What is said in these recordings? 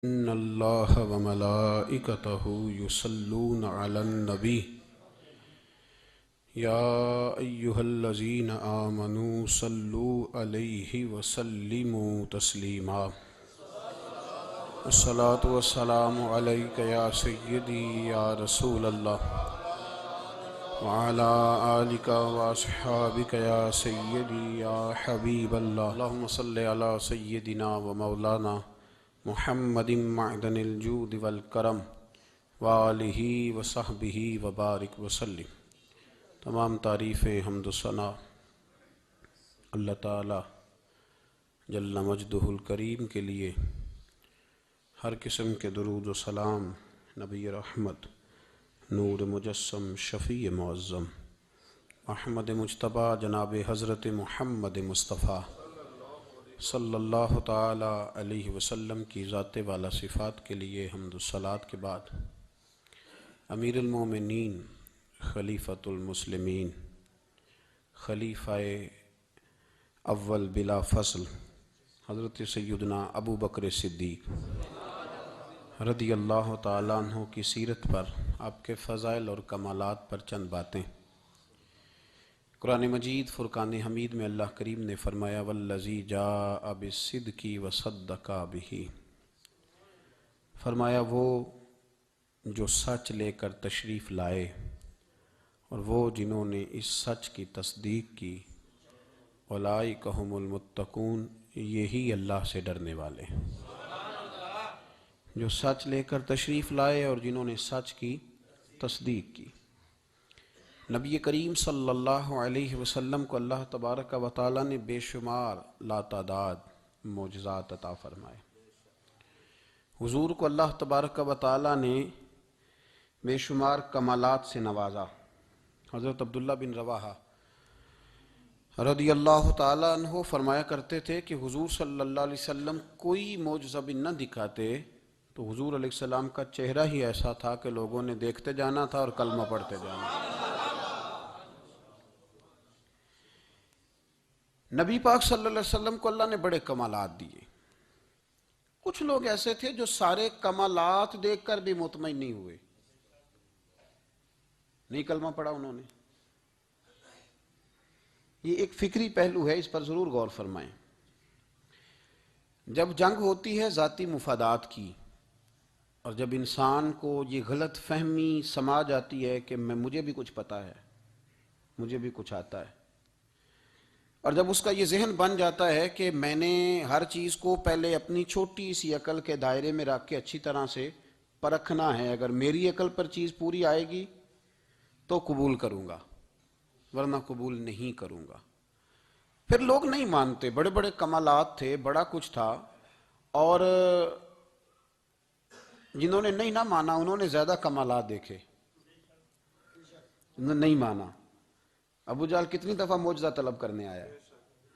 ان اللہ وملائکتہ یصلون علی النبی یا ایہا الذین آمنوا صلوا علیہ وسلموا تسلیما۔ الصلاۃ والسلام علیک یا سیدی یا رسول اللہ وعلی آلک واصحابک یا سیدی یا حبیب اللہ۔ اللہم صلی علی سیدنا و مولانا محمد معدن الجود والکرم وآلہ وصحبہ وبارک وسلم۔ تمام تعریفیں حمد و ثنا اللہ تعالی جل مجدہ الکریم کے لیے، ہر قسم کے درود و سلام نبی رحمت، نور مجسم، شفیع معظم، احمد مجتبیٰ جناب حضرت محمد مصطفیٰ صلی اللہ تعالی علیہ وسلم کی ذات والا صفات کے لیے حمد و صلات کے بعد امیر المومنین، خلیفۃ المسلمین، خلیفہ اول بلا فصل حضرت سیدنا ابو بکر صدیق رضی اللہ تعالیٰ عنہ کی سیرت پر، آپ کے فضائل اور کمالات پر چند باتیں۔ قرآن مجید فرقان حمید میں اللہ کریم نے فرمایا والذی جاء بالصدق وصدق بہ، فرمایا وہ جو سچ لے کر تشریف لائے اور وہ جنہوں نے اس سچ کی تصدیق کی، اولئک ھم المتقون، یہی اللہ سے ڈرنے والے ہیں۔ جو سچ لے کر تشریف لائے اور جنہوں نے سچ کی تصدیق کی۔ نبی کریم صلی اللہ علیہ وسلم کو اللہ تبارک و تعالیٰ نے بے شمار لاتعداد معجزات عطا فرمائے۔ حضور کو اللہ تبارک و تعالیٰ نے بے شمار کمالات سے نوازا۔ حضرت عبداللہ بن رواحہ رضی اللہ تعالیٰ عنہ فرمایا کرتے تھے کہ حضور صلی اللہ علیہ وسلم کوئی معجزہ بھی نہ دکھاتے تو حضور علیہ السلام کا چہرہ ہی ایسا تھا کہ لوگوں نے دیکھتے جانا تھا اور کلمہ پڑھتے جانا تھا۔ نبی پاک صلی اللہ علیہ وسلم کو اللہ نے بڑے کمالات دیے۔ کچھ لوگ ایسے تھے جو سارے کمالات دیکھ کر بھی مطمئن نہیں ہوئے، نہیں کلمہ پڑھا انہوں نے۔ یہ ایک فکری پہلو ہے، اس پر ضرور غور فرمائیں۔ جب جنگ ہوتی ہے ذاتی مفادات کی، اور جب انسان کو یہ غلط فہمی سما جاتی ہے کہ مجھے بھی کچھ پتہ ہے، مجھے بھی کچھ آتا ہے، اور جب اس کا یہ ذہن بن جاتا ہے کہ میں نے ہر چیز کو پہلے اپنی چھوٹی سی عقل کے دائرے میں رکھ کے اچھی طرح سے پرکھنا ہے، اگر میری عقل پر چیز پوری آئے گی تو قبول کروں گا ورنہ قبول نہیں کروں گا۔ پھر لوگ نہیں مانتے، بڑے بڑے کمالات تھے، بڑا کچھ تھا، اور جنہوں نے نہیں نہ مانا انہوں نے زیادہ کمالات دیکھے، انہوں نے نہیں مانا۔ ابو جہل کتنی دفعہ معجزہ طلب کرنے آیا ہے،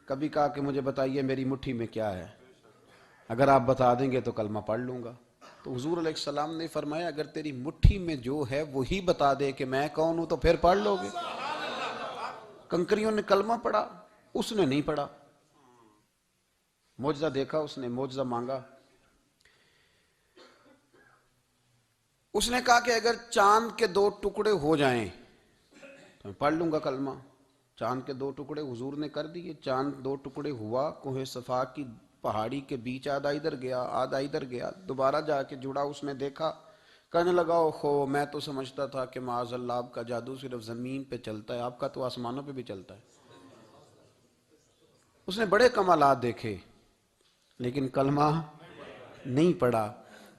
کبھی کہا کہ مجھے بتائیے میری مٹھی میں کیا ہے، اگر آپ بتا دیں گے تو کلمہ پڑھ لوں گا۔ تو حضور علیہ السلام نے فرمایا اگر تیری مٹھی میں جو ہے وہی بتا دے کہ میں کون ہوں تو پھر پڑھ لو گے۔ کنکریوں نے کلمہ پڑھا، اس نے نہیں پڑھا۔ معجزہ دیکھا اس نے، معجزہ مانگا۔ اس نے کہا کہ اگر چاند کے 2 ٹکڑے ہو جائیں تو میں پڑھ لوں گا کلمہ۔ چاند کے 2 ٹکڑے حضور نے کر دیے، چاند 2 ٹکڑے ہوا، کوہ صفا کی پہاڑی کے بیچ آدھا ادھر گیا آدھا ادھر گیا، دوبارہ جا کے جڑا، اس نے دیکھا، کہنے لگا اوہو میں تو سمجھتا تھا کہ معاذ اللہ آپ کا جادو صرف زمین پہ چلتا ہے، آپ کا تو آسمانوں پہ بھی چلتا ہے۔ اس نے بڑے کمالات دیکھے لیکن کلمہ نہیں پڑھا۔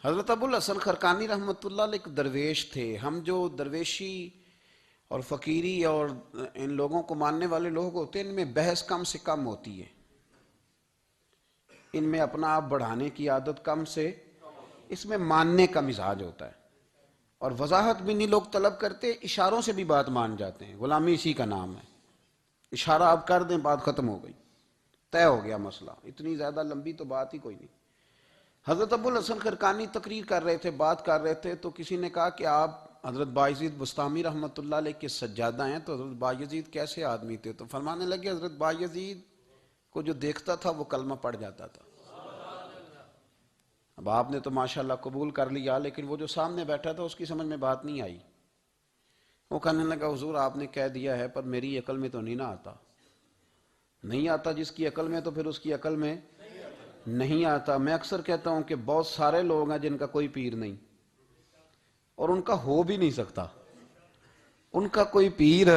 حضرت ابو الحسن خرقانی رحمۃ اللہ علیہ ایک درویش تھے۔ ہم جو درویشی اور فقیری اور ان لوگوں کو ماننے والے لوگ ہوتے ہیں، ان میں بحث کم سے کم ہوتی ہے، ان میں اپنا آپ بڑھانے کی عادت کم سے، اس میں ماننے کا مزاج ہوتا ہے، اور وضاحت بھی نہیں لوگ طلب کرتے، اشاروں سے بھی بات مان جاتے ہیں، غلامی اسی کا نام ہے۔ اشارہ آپ کر دیں بات ختم ہو گئی، طے ہو گیا مسئلہ، اتنی زیادہ لمبی تو بات ہی کوئی نہیں۔ حضرت ابو الحسن خرقانی تقریر کر رہے تھے، بات کر رہے تھے، تو کسی نے کہا کہ آپ حضرت بایزید بسطامی رحمۃ اللہ علیہ کے سجادہ ہیں، تو حضرت بایزید کیسے آدمی تھے؟ تو فرمانے لگے حضرت بایزید کو جو دیکھتا تھا وہ کلمہ پڑھ جاتا تھا۔ اب آپ نے تو ماشاءاللہ قبول کر لیا، لیکن وہ جو سامنے بیٹھا تھا اس کی سمجھ میں بات نہیں آئی۔ وہ کہنے لگا حضور آپ نے کہہ دیا ہے پر میری عقل میں تو نہیں نہ آتا۔ نہیں آتا جس کی عقل میں، تو پھر اس کی عقل میں نہیں آتا۔ میں اکثر کہتا ہوں کہ بہت سارے لوگ ہیں جن کا کوئی پیر نہیں، اور ان کا ہو بھی نہیں سکتا، ان کا کوئی پیر،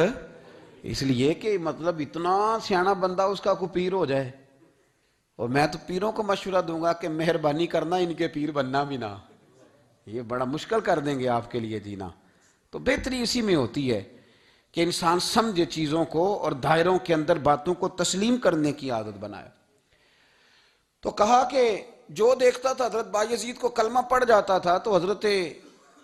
اس لیے کہ مطلب اتنا سیاںا بندہ اس کا کوئی پیر ہو جائے۔ اور میں تو پیروں کو مشورہ دوں گا کہ مہربانی کرنا ان کے پیر بننا بھی نہ، یہ بڑا مشکل کر دیں گے آپ کے لیے جینا۔ تو بہتری اسی میں ہوتی ہے کہ انسان سمجھے چیزوں کو اور دائروں کے اندر باتوں کو تسلیم کرنے کی عادت بنائے۔ تو کہا کہ جو دیکھتا تھا حضرت بایزید کو کلمہ پڑھ جاتا تھا، تو حضرت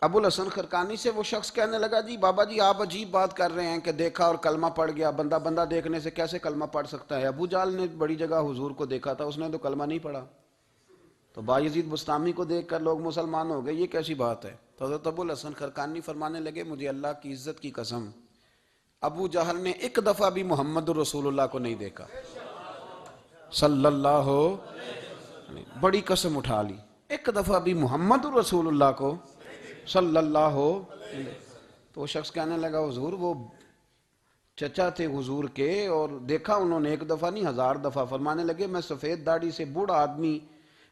ابو الحسن خرقانی سے وہ شخص کہنے لگا جی بابا جی آپ عجیب بات کر رہے ہیں کہ دیکھا اور کلمہ پڑھ گیا، بندہ دیکھنے سے کیسے کلمہ پڑھ سکتا ہے؟ ابو جہل نے بڑی جگہ حضور کو دیکھا تھا، اس نے تو کلمہ نہیں پڑھا۔ تو بایزید بستامی کو دیکھ کر لوگ مسلمان ہو گئے، یہ کیسی بات ہے؟ تو حضرت ابو الحسن خرقانی فرمانے لگے مجھے اللہ کی عزت کی قسم، ابو جہل نے ایک دفعہ بھی محمد رسول اللہ کو نہیں دیکھا صلی اللہ ہو، بڑی قسم اٹھا لی، ایک دفعہ بھی محمد رسول اللہ کو صلی اللہ ہو۔ تو وہ شخص کہنے لگا حضور وہ چچا تھے حضور کے، اور دیکھا انہوں نے ایک دفعہ نہیں 1000 دفعہ۔ فرمانے لگے میں سفید داڑھی سے بوڑھا آدمی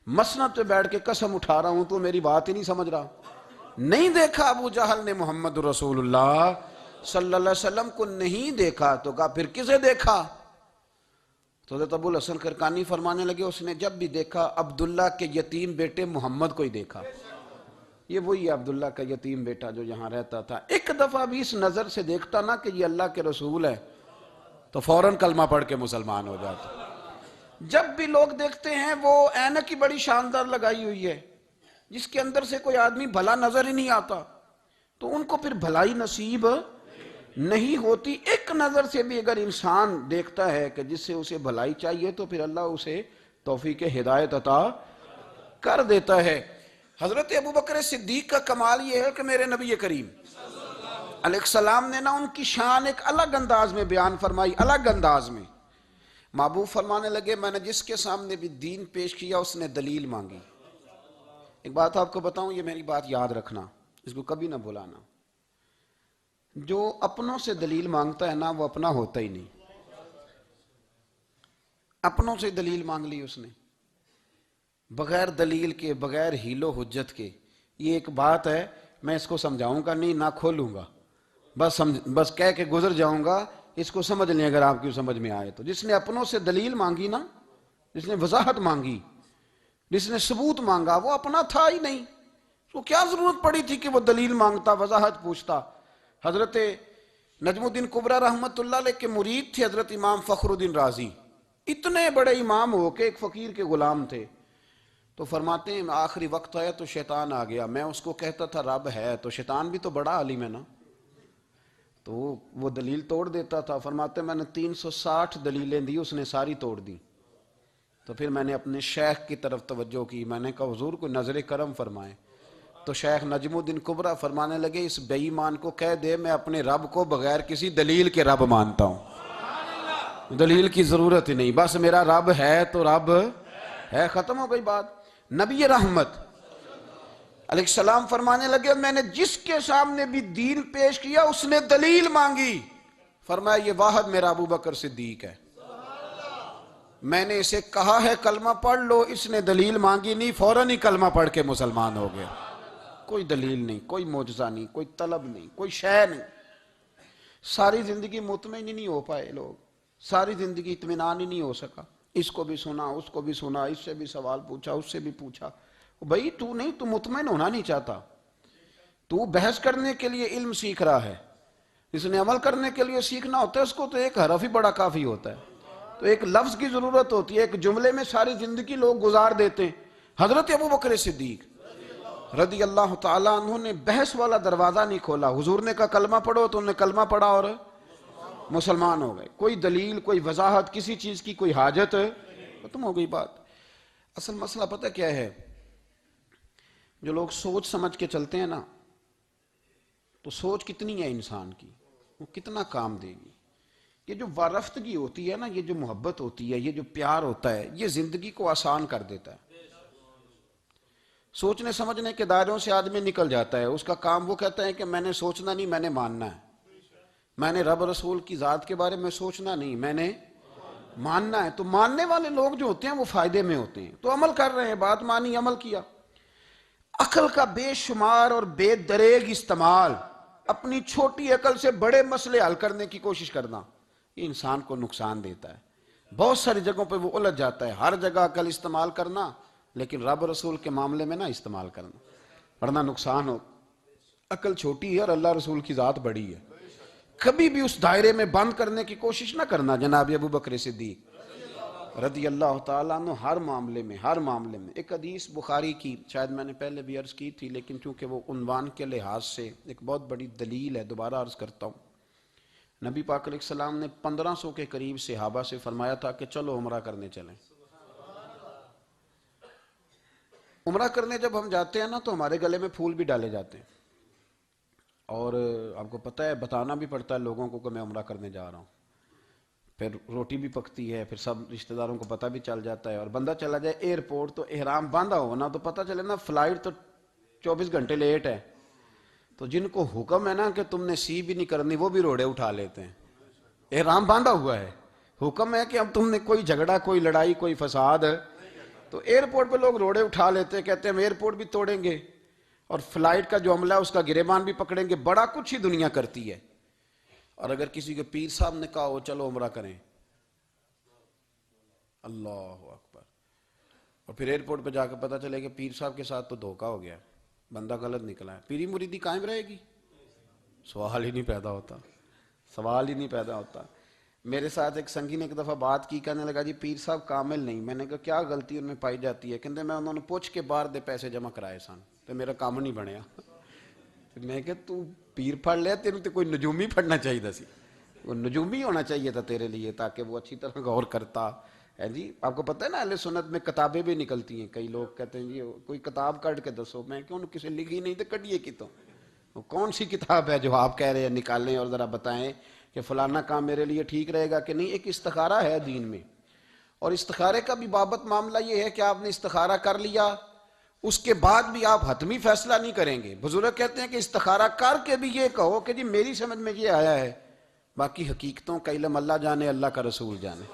مسند پہ بیٹھ کے قسم اٹھا رہا ہوں، تو میری بات ہی نہیں سمجھ رہا۔ نہیں دیکھا ابو جہل نے محمد رسول اللہ صلی اللہ علیہ وسلم کو، نہیں دیکھا۔ تو کہا پھر کسے دیکھا؟ تو حضرت ابو الحسن خرقانی فرمانے لگے اس نے جب بھی دیکھا عبداللہ کے یتیم بیٹے محمد کو ہی دیکھا۔ یہ وہی عبداللہ کا یتیم بیٹا جو یہاں رہتا تھا، ایک دفعہ بھی اس نظر سے دیکھتا نا کہ یہ اللہ کے رسول ہے تو فوراً کلمہ پڑھ کے مسلمان ہو جاتا۔ جب بھی لوگ دیکھتے ہیں وہ اینک کی بڑی شاندار لگائی ہوئی ہے، جس کے اندر سے کوئی آدمی بھلا نظر ہی نہیں آتا، تو ان کو پھر بھلائی نصیب نہیں ہوتی۔ ایک نظر سے بھی اگر انسان دیکھتا ہے کہ جس سے اسے بھلائی چاہیے، تو پھر اللہ اسے توفیق ہدایت عطا کر دیتا ہے۔ حضرت ابوبکر صدیق کا کمال یہ ہے کہ میرے نبی کریم علیہ السلام نے نا ان کی شان ایک الگ انداز میں بیان فرمائی، الگ انداز میں۔ محبوب فرمانے لگے میں نے جس کے سامنے بھی دین پیش کیا اس نے دلیل مانگی۔ ایک بات آپ کو بتاؤں، یہ میری بات یاد رکھنا، اس کو کبھی نہ بھلانا، جو اپنوں سے دلیل مانگتا ہے نا وہ اپنا ہوتا ہی نہیں۔ اپنوں سے دلیل مانگ لی اس نے، بغیر دلیل کے، بغیر حیل و حجت کے۔ یہ ایک بات ہے، میں اس کو سمجھاؤں گا نہیں، نہ کھولوں گا، بس کہہ کے گزر جاؤں گا، اس کو سمجھ لیں اگر آپ کی سمجھ میں آئے تو۔ جس نے اپنوں سے دلیل مانگی نا، جس نے وضاحت مانگی، جس نے ثبوت مانگا، وہ اپنا تھا ہی نہیں، تو کیا ضرورت پڑی تھی کہ وہ دلیل مانگتا، وضاحت پوچھتا۔ حضرت نجم الدین کبریٰ رحمت اللہ علیہ کے مرید تھے حضرت امام فخر الدین رازی، اتنے بڑے امام ہو کے ایک فقیر کے غلام تھے۔ تو فرماتے ہیں آخری وقت آیا تو شیطان آ گیا، میں اس کو کہتا تھا رب ہے، تو شیطان بھی تو بڑا عالم ہے نا، تو وہ دلیل توڑ دیتا تھا۔ فرماتے میں نے 360 دلیلیں دی، اس نے ساری توڑ دی۔ تو پھر میں نے اپنے شیخ کی طرف توجہ کی، میں نے کہا حضور کو نظر کرم فرمائیں۔ تو شیخ نجم الدین کبریٰ فرمانے لگے اس بے ایمان کو کہہ دے میں اپنے رب کو بغیر کسی دلیل کے رب مانتا ہوں، دلیل کی ضرورت ہی نہیں، بس میرا رب ہے تو رب ہے، ختم ہو گئی بات۔ نبی رحمت علیہ السلام فرمانے لگے میں نے جس کے سامنے بھی دین پیش کیا اس نے دلیل مانگی، فرمایا یہ واحد میرا ابوبکر صدیق ہے، میں نے اسے کہا ہے کلمہ پڑھ لو، اس نے دلیل مانگی نہیں، فوراً ہی کلمہ پڑھ کے مسلمان ہو گیا۔ کوئی دلیل نہیں، کوئی معجزہ نہیں، کوئی طلب نہیں، کوئی شے نہیں۔ ساری زندگی مطمئن ہی نہیں ہو پائے لوگ، ساری زندگی اطمینان ہی نہیں ہو سکا، اس کو بھی سنا، اس کو بھی سنا، اس سے بھی سوال پوچھا، اس سے بھی پوچھا۔ بھئی تو نہیں، تو مطمئن ہونا نہیں چاہتا، تو بحث کرنے کے لیے علم سیکھ رہا ہے، اس نے عمل کرنے کے لیے سیکھنا ہوتا ہے، اس کو تو ایک حرف ہی بڑا کافی ہوتا ہے، تو ایک لفظ کی ضرورت ہوتی ہے، ایک جملے میں ساری زندگی لوگ گزار دیتے ہیں۔ حضرت ابوبکر صدیق رضی اللہ تعالیٰ عنہ نے بحث والا دروازہ نہیں کھولا، حضور نے کہا کلمہ پڑھو تو انہوں نے کلمہ پڑھا اور مسلمان ہو گئے۔ کوئی دلیل، کوئی وضاحت، کسی چیز کی کوئی حاجت، ختم ہو گئی بات۔ اصل مسئلہ پتہ کیا ہے، جو لوگ سوچ سمجھ کے چلتے ہیں نا، تو سوچ کتنی ہے انسان کی، وہ کتنا کام دے گی۔ یہ جو وارفتگی ہوتی ہے نا، یہ جو محبت ہوتی ہے، یہ جو پیار ہوتا ہے، یہ زندگی کو آسان کر دیتا ہے۔ سوچنے سمجھنے کے دائروں سے آدمی نکل جاتا ہے، اس کا کام وہ کہتا ہے کہ میں نے سوچنا نہیں، میں نے ماننا ہے، میں نے رب رسول کی ذات کے بارے میں سوچنا نہیں، میں نے ماننا ہے۔ تو ماننے والے لوگ جو ہوتے ہیں وہ فائدے میں ہوتے ہیں، تو عمل کر رہے ہیں، بات مانی، عمل کیا۔ عقل کا بے شمار اور بے دریغ استعمال، اپنی چھوٹی عقل سے بڑے مسئلے حل کرنے کی کوشش کرنا، یہ انسان کو نقصان دیتا ہے۔ بہت ساری جگہوں پہ وہ الجھ جاتا ہے، ہر جگہ عقل استعمال کرنا لیکن رب رسول کے معاملے میں نہ استعمال کرنا، ورنہ نقصان ہو۔ عقل چھوٹی ہے اور اللہ رسول کی ذات بڑی ہے، کبھی بھی اس دائرے میں بند کرنے کی کوشش نہ کرنا۔ جناب ابو بکر صدیق رضی اللہ تعالیٰ عنہ ہر معاملے میں ایک حدیث بخاری کی، شاید میں نے پہلے بھی عرض کی تھی لیکن چونکہ وہ عنوان کے لحاظ سے ایک بہت بڑی دلیل ہے، دوبارہ عرض کرتا ہوں۔ نبی پاک علیہ السلام نے 1500 کے قریب صحابہ سے فرمایا تھا کہ چلو عمرہ کرنے چلیں۔ عمرہ کرنے جب ہم جاتے ہیں نا تو ہمارے گلے میں پھول بھی ڈالے جاتے ہیں، اور آپ کو پتہ ہے بتانا بھی پڑتا ہے لوگوں کو کہ میں عمرہ کرنے جا رہا ہوں، پھر روٹی بھی پکتی ہے، پھر سب رشتہ داروں کو پتہ بھی چل جاتا ہے، اور بندہ چلا جائے ایئرپورٹ تو احرام باندھا ہو نا تو پتہ چلے نا فلائٹ تو 24 گھنٹے لیٹ ہے، تو جن کو حکم ہے نا کہ تم نے سی بھی نہیں کرنی وہ بھی روڑے اٹھا لیتے ہیں، احرام باندھا ہوا ہے، حکم ہے کہ اب تم نے کوئی جھگڑا، کوئی لڑائی، کوئی فساد ہے تو ایئرپورٹ پہ لوگ روڑے اٹھا لیتے ہیں، کہتے ہیں ہم ایئرپورٹ بھی توڑیں گے اور فلائٹ کا جو عملہ ہے اس کا گریبان بھی پکڑیں گے، بڑا کچھ ہی دنیا کرتی ہے۔ اور اگر کسی کے پیر صاحب نے کہا ہو چلو عمرہ کریں، اللہ اکبر، اور پھر ایئرپورٹ پہ جا کے پتہ چلے کہ پیر صاحب کے ساتھ تو دھوکہ ہو گیا، بندہ غلط نکلا ہے، پیری مریدی قائم رہے گی؟ سوال ہی نہیں پیدا ہوتا۔ میرے ساتھ ایک سنگی نے ایک دفعہ بات کی، کہنے لگا جی پیر صاحب کامل نہیں، میں نے کہا کیا غلطی ان میں پائی جاتی ہے؟ کہتے میں انہوں نے پوچھ کے باہر دے پیسے جمع کرائے سن تو میرا کام نہیں بنیا۔ میں کہ تو پیر پڑھ لیا، تیرے تو کوئی نجومی پڑھنا چاہیے تھا، وہ نجومی ہونا چاہیے تھا تیرے لیے تاکہ وہ اچھی طرح غور کرتا ہے۔ جی آپ کو پتہ ہے نا اہل سنت میں کتابیں بھی نکلتی ہیں، کئی لوگ کہتے ہیں جی کوئی کتاب کٹ کے دسو، میں کہ انہوں کسی لکھی نہیں تو کٹیے کی تو وہ کون سی کتاب ہے جو آپ کہہ رہے ہیں نکالیں اور ذرا بتائیں کہ فلانا کام میرے لیے ٹھیک رہے گا کہ نہیں۔ ایک استخارہ ہے دین میں، اور استخارے کا بھی بابت معاملہ یہ ہے کہ آپ نے استخارہ کر لیا، اس کے بعد بھی آپ حتمی فیصلہ نہیں کریں گے۔ بزرگ کہتے ہیں کہ استخارہ کر کے بھی یہ کہو کہ جی میری سمجھ میں یہ آیا ہے، باقی حقیقتوں کا علم اللہ جانے، اللہ کا رسول جانے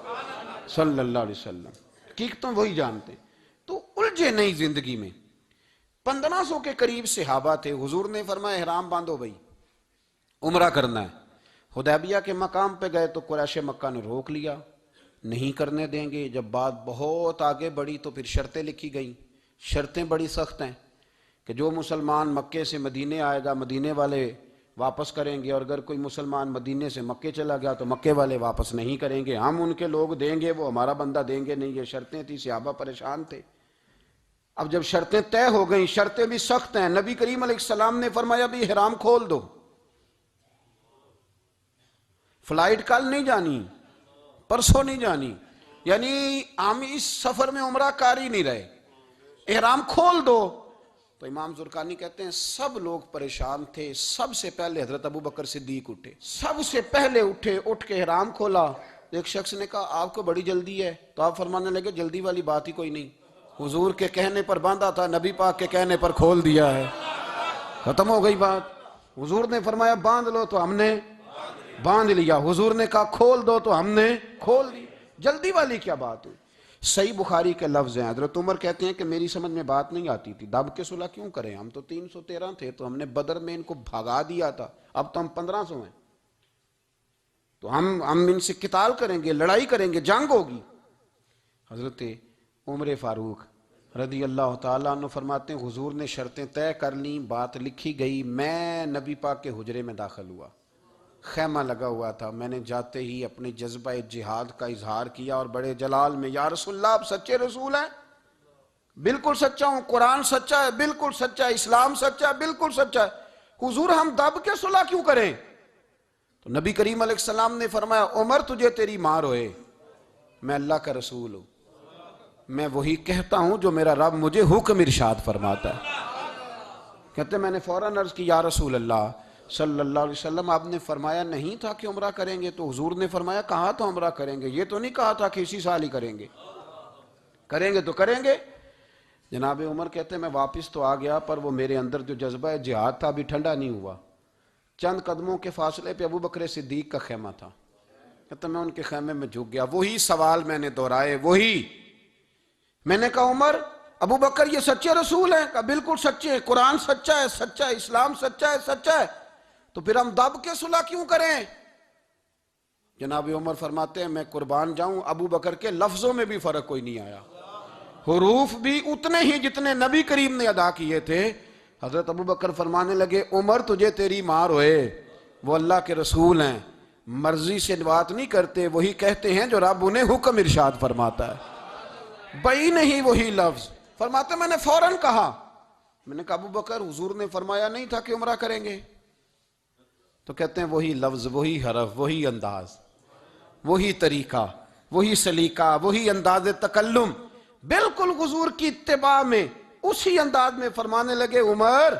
صلی اللہ علیہ وسلم، حقیقتوں وہی جانتے ہیں۔ تو الجھے نہیں زندگی میں۔ 1500 کے قریب صحابہ تھے، حضور نے فرمایا احرام باندھو بھائی، عمرہ کرنا ہے۔ حدیبیہ کے مقام پہ گئے تو قریش مکہ نے روک لیا، نہیں کرنے دیں گے۔ جب بات بہت آگے بڑھی تو پھر شرطیں لکھی گئیں، شرطیں بڑی سخت ہیں کہ جو مسلمان مکے سے مدینے آئے گا مدینے والے واپس کریں گے، اور اگر کوئی مسلمان مدینے سے مکے چلا گیا تو مکے والے واپس نہیں کریں گے، ہم ان کے لوگ دیں گے، وہ ہمارا بندہ دیں گے نہیں۔ یہ شرطیں تھی، صحابہ پریشان تھے۔ اب جب شرطیں طے ہو گئیں، شرطیں بھی سخت ہیں، نبی کریم علیہ السلام نے فرمایا بھی احرام کھول دو، فلائٹ کل نہیں جانی، پرسوں نہیں جانی، یعنی ہم اس سفر میں عمرہ کار ہی نہیں رہے، احرام کھول دو۔ تو امام زرقانی کہتے ہیں سب لوگ پریشان تھے، سب سے پہلے حضرت ابو بکر صدیق اٹھے، سب سے پہلے اٹھے، اٹھ کے احرام کھولا۔ ایک شخص نے کہا آپ کو بڑی جلدی ہے، تو آپ فرمانے لگے جلدی والی بات ہی کوئی نہیں، حضور کے کہنے پر باندھا تھا، نبی پاک کے کہنے پر کھول دیا ہے، ختم ہو گئی بات۔ حضور نے فرمایا باندھ لو تو ہم نے باندھ لیا، حضور نے کہا کھول دو تو ہم نے کھول دی، جلدی والی کیا بات ہوئی؟ صحیح بخاری کے لفظ ہیں، حضرت عمر کہتے ہیں کہ میری سمجھ میں بات نہیں آتی تھی، دب کے صلح کیوں کریں، ہم تو 313 تھے تو ہم نے بدر میں ان کو بھگا دیا تھا، اب تو ہم 1500 ہیں تو ہم ان سے قتال کریں گے، لڑائی کریں گے، جنگ ہوگی۔ حضرت عمر فاروق رضی اللہ تعالیٰ عنہ فرماتے ہیں حضور نے شرطیں طے کر لیں، بات لکھی گئی، میں نبی پاک کے حجرے میں داخل ہوا، خیمہ لگا ہوا تھا، میں نے جاتے ہی اپنے جذبہ جہاد کا اظہار کیا اور بڑے جلال میں یا رسول اللہ آپ سچے رسول ہیں؟ بالکل سچا ہوں، قرآن سچا ہے، بالکل سچا ہے، اسلام سچا ہے، بالکل سچا ہے، حضور ہم دب کے صلح کیوں کریں؟ تو نبی کریم علیہ السلام نے فرمایا عمر تجھے تیری ماں روئے، میں اللہ کا رسول ہوں، میں وہی کہتا ہوں جو میرا رب مجھے حکم ارشاد فرماتا ہے۔ کہتے میں نے فوراً عرض کی یا رسول اللہ صلی اللہ علیہ وسلم آپ نے فرمایا نہیں تھا کہ عمرہ کریں گے؟ تو حضور نے فرمایا کہا تو عمرہ کریں گے، یہ تو نہیں کہا تھا کہ اسی سال ہی کریں گے، کریں گے تو کریں گے۔ جناب عمر کہتے ہیں میں واپس تو آ گیا پر وہ میرے اندر جو جذبہ جہاد تھا ابھی ٹھنڈا نہیں ہوا. چند قدموں کے فاصلے پہ ابو بکر صدیق کا خیمہ تھا. کہتا میں ان کے خیمے میں جھک گیا. وہی سوال میں نے دہرائے. وہی میں نے کہا عمر ابو بکر یہ سچے رسول ہیں؟ کہا بالکل سچے ہیں. قرآن سچا ہے، سچا ہے. اسلام سچا ہے، سچا ہے. تو پھر ہم دب کے صلح کیوں کریں؟ جناب عمر فرماتے ہیں میں قربان جاؤں ابو بکر کے لفظوں میں بھی فرق کوئی نہیں آیا. حروف بھی اتنے ہی جتنے نبی کریم نے ادا کیے تھے. حضرت ابو بکر فرمانے لگے عمر تجھے تیری مار ہوئے، وہ اللہ کے رسول ہیں، مرضی سے بات نہیں کرتے، وہی کہتے ہیں جو رب انہیں حکم ارشاد فرماتا ہے. بئی نہیں وہی لفظ. فرماتے میں نے فوراً کہا. میں نے کہا ابو بکر حضور نے فرمایا نہیں تھا کہ عمرہ کریں گے؟ تو کہتے ہیں وہی لفظ، وہی حرف، وہی انداز، وہی طریقہ، وہی سلیقہ، وہی انداز تکلم، بالکل حضور کی اتباع میں اسی انداز میں فرمانے لگے عمر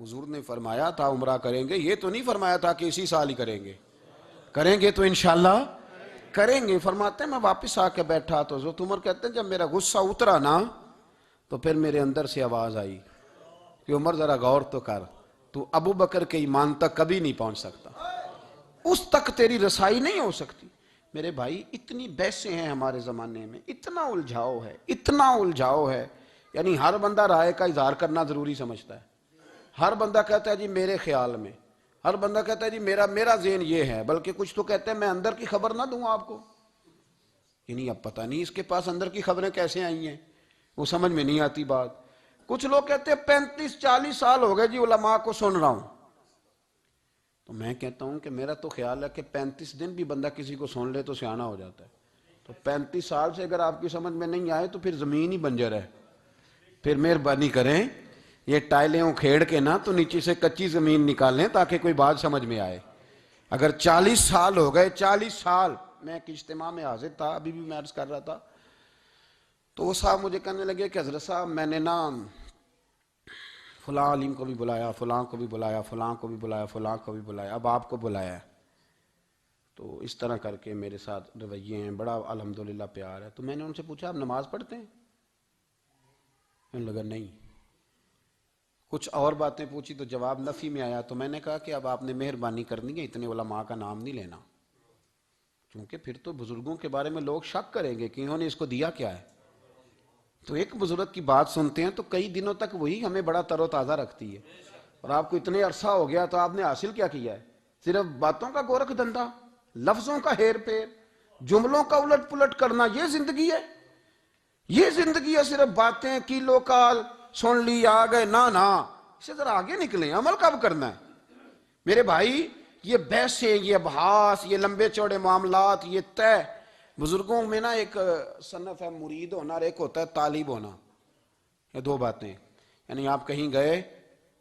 حضور نے فرمایا تھا عمرہ کریں گے، یہ تو نہیں فرمایا تھا کہ اسی سال ہی کریں گے. کریں گے تو انشاءاللہ کریں گے. فرماتے ہیں میں واپس آ کے بیٹھا تو حضرت عمر کہتے ہیں جب میرا غصہ اترا نا تو پھر میرے اندر سے آواز آئی کہ عمر ذرا غور تو کر، تو ابو بکر کے ایمان تک کبھی نہیں پہنچ سکتا، اس تک تیری رسائی نہیں ہو سکتی. میرے بھائی اتنی بحثیں ہیں ہمارے زمانے میں، اتنا الجھاؤ ہے، اتنا الجھاؤ ہے. یعنی ہر بندہ رائے کا اظہار کرنا ضروری سمجھتا ہے. ہر بندہ کہتا ہے جی میرے خیال میں، ہر بندہ کہتا ہے جی میرا ذہن یہ ہے، بلکہ کچھ تو کہتے ہیں میں اندر کی خبر نہ دوں آپ کو. یعنی اب پتہ نہیں اس کے پاس اندر کی خبریں کیسے آئی ہیں، وہ سمجھ میں نہیں آتی بات. کچھ لوگ کہتے ہیں 35-40 سال ہو گئے جی علماء کو سن رہا ہوں. تو میں کہتا ہوں کہ میرا تو خیال ہے کہ 35 دن بھی بندہ کسی کو سن لے تو سیاںا ہو جاتا ہے. تو 35 سال سے اگر آپ کی سمجھ میں نہیں آئے تو پھر زمین ہی بنجر ہے. پھر مہربانی کریں یہ ٹائلیں کھیڑ کے نا تو نیچے سے کچی زمین نکالیں تاکہ کوئی بات سمجھ میں آئے. اگر 40 سال ہو گئے، 40 سال، میں ایک اجتماع میں حاضر تھا، ابھی بھی میں عرض کر رہا تھا، تو وہ صاحب مجھے کہنے لگے کہ حضرت صاحب میں نے نا فلاں عالم کو بھی بلایا، فلاں کو بھی بلایا، فلاں کو بھی بلایا، فلاں کو بھی بلایا، اب آپ کو بلایا ہے. تو اس طرح کر کے میرے ساتھ رویے ہیں، بڑا الحمدللہ پیار ہے. تو میں نے ان سے پوچھا آپ نماز پڑھتے ہیں؟ انہوں نے لگا نہیں. کچھ اور باتیں پوچھی تو جواب نفی میں آیا. تو میں نے کہا کہ اب آپ نے مہربانی کرنی ہے اتنے علماء کا نام نہیں لینا، کیونکہ پھر تو بزرگوں کے بارے میں لوگ شک کریں گے کہ انہوں نے اس کو دیا کیا ہے. تو ایک بزرگ کی بات سنتے ہیں تو کئی دنوں تک وہی ہمیں بڑا تر و تازہ رکھتی ہے. اور آپ کو اتنے عرصہ ہو گیا تو آپ نے حاصل کیا کیا ہے؟ صرف باتوں کا گورکھ دھندا، لفظوں کا ہیر پھیر، جملوں کا الٹ پلٹ کرنا، یہ زندگی ہے؟ یہ زندگی ہے صرف باتیں کیلو کال سن لی آ گئے؟ نہ اسے ذرا آگے نکلیں، عمل کب کرنا ہے میرے بھائی؟ یہ بحثیں، یہ ابحاث، یہ لمبے چوڑے معاملات، یہ طے. بزرگوں میں نا ایک صنف ہے مرید ہونا اور ایک ہوتا ہے طالب ہونا. یہ دو باتیں. یعنی آپ کہیں گئے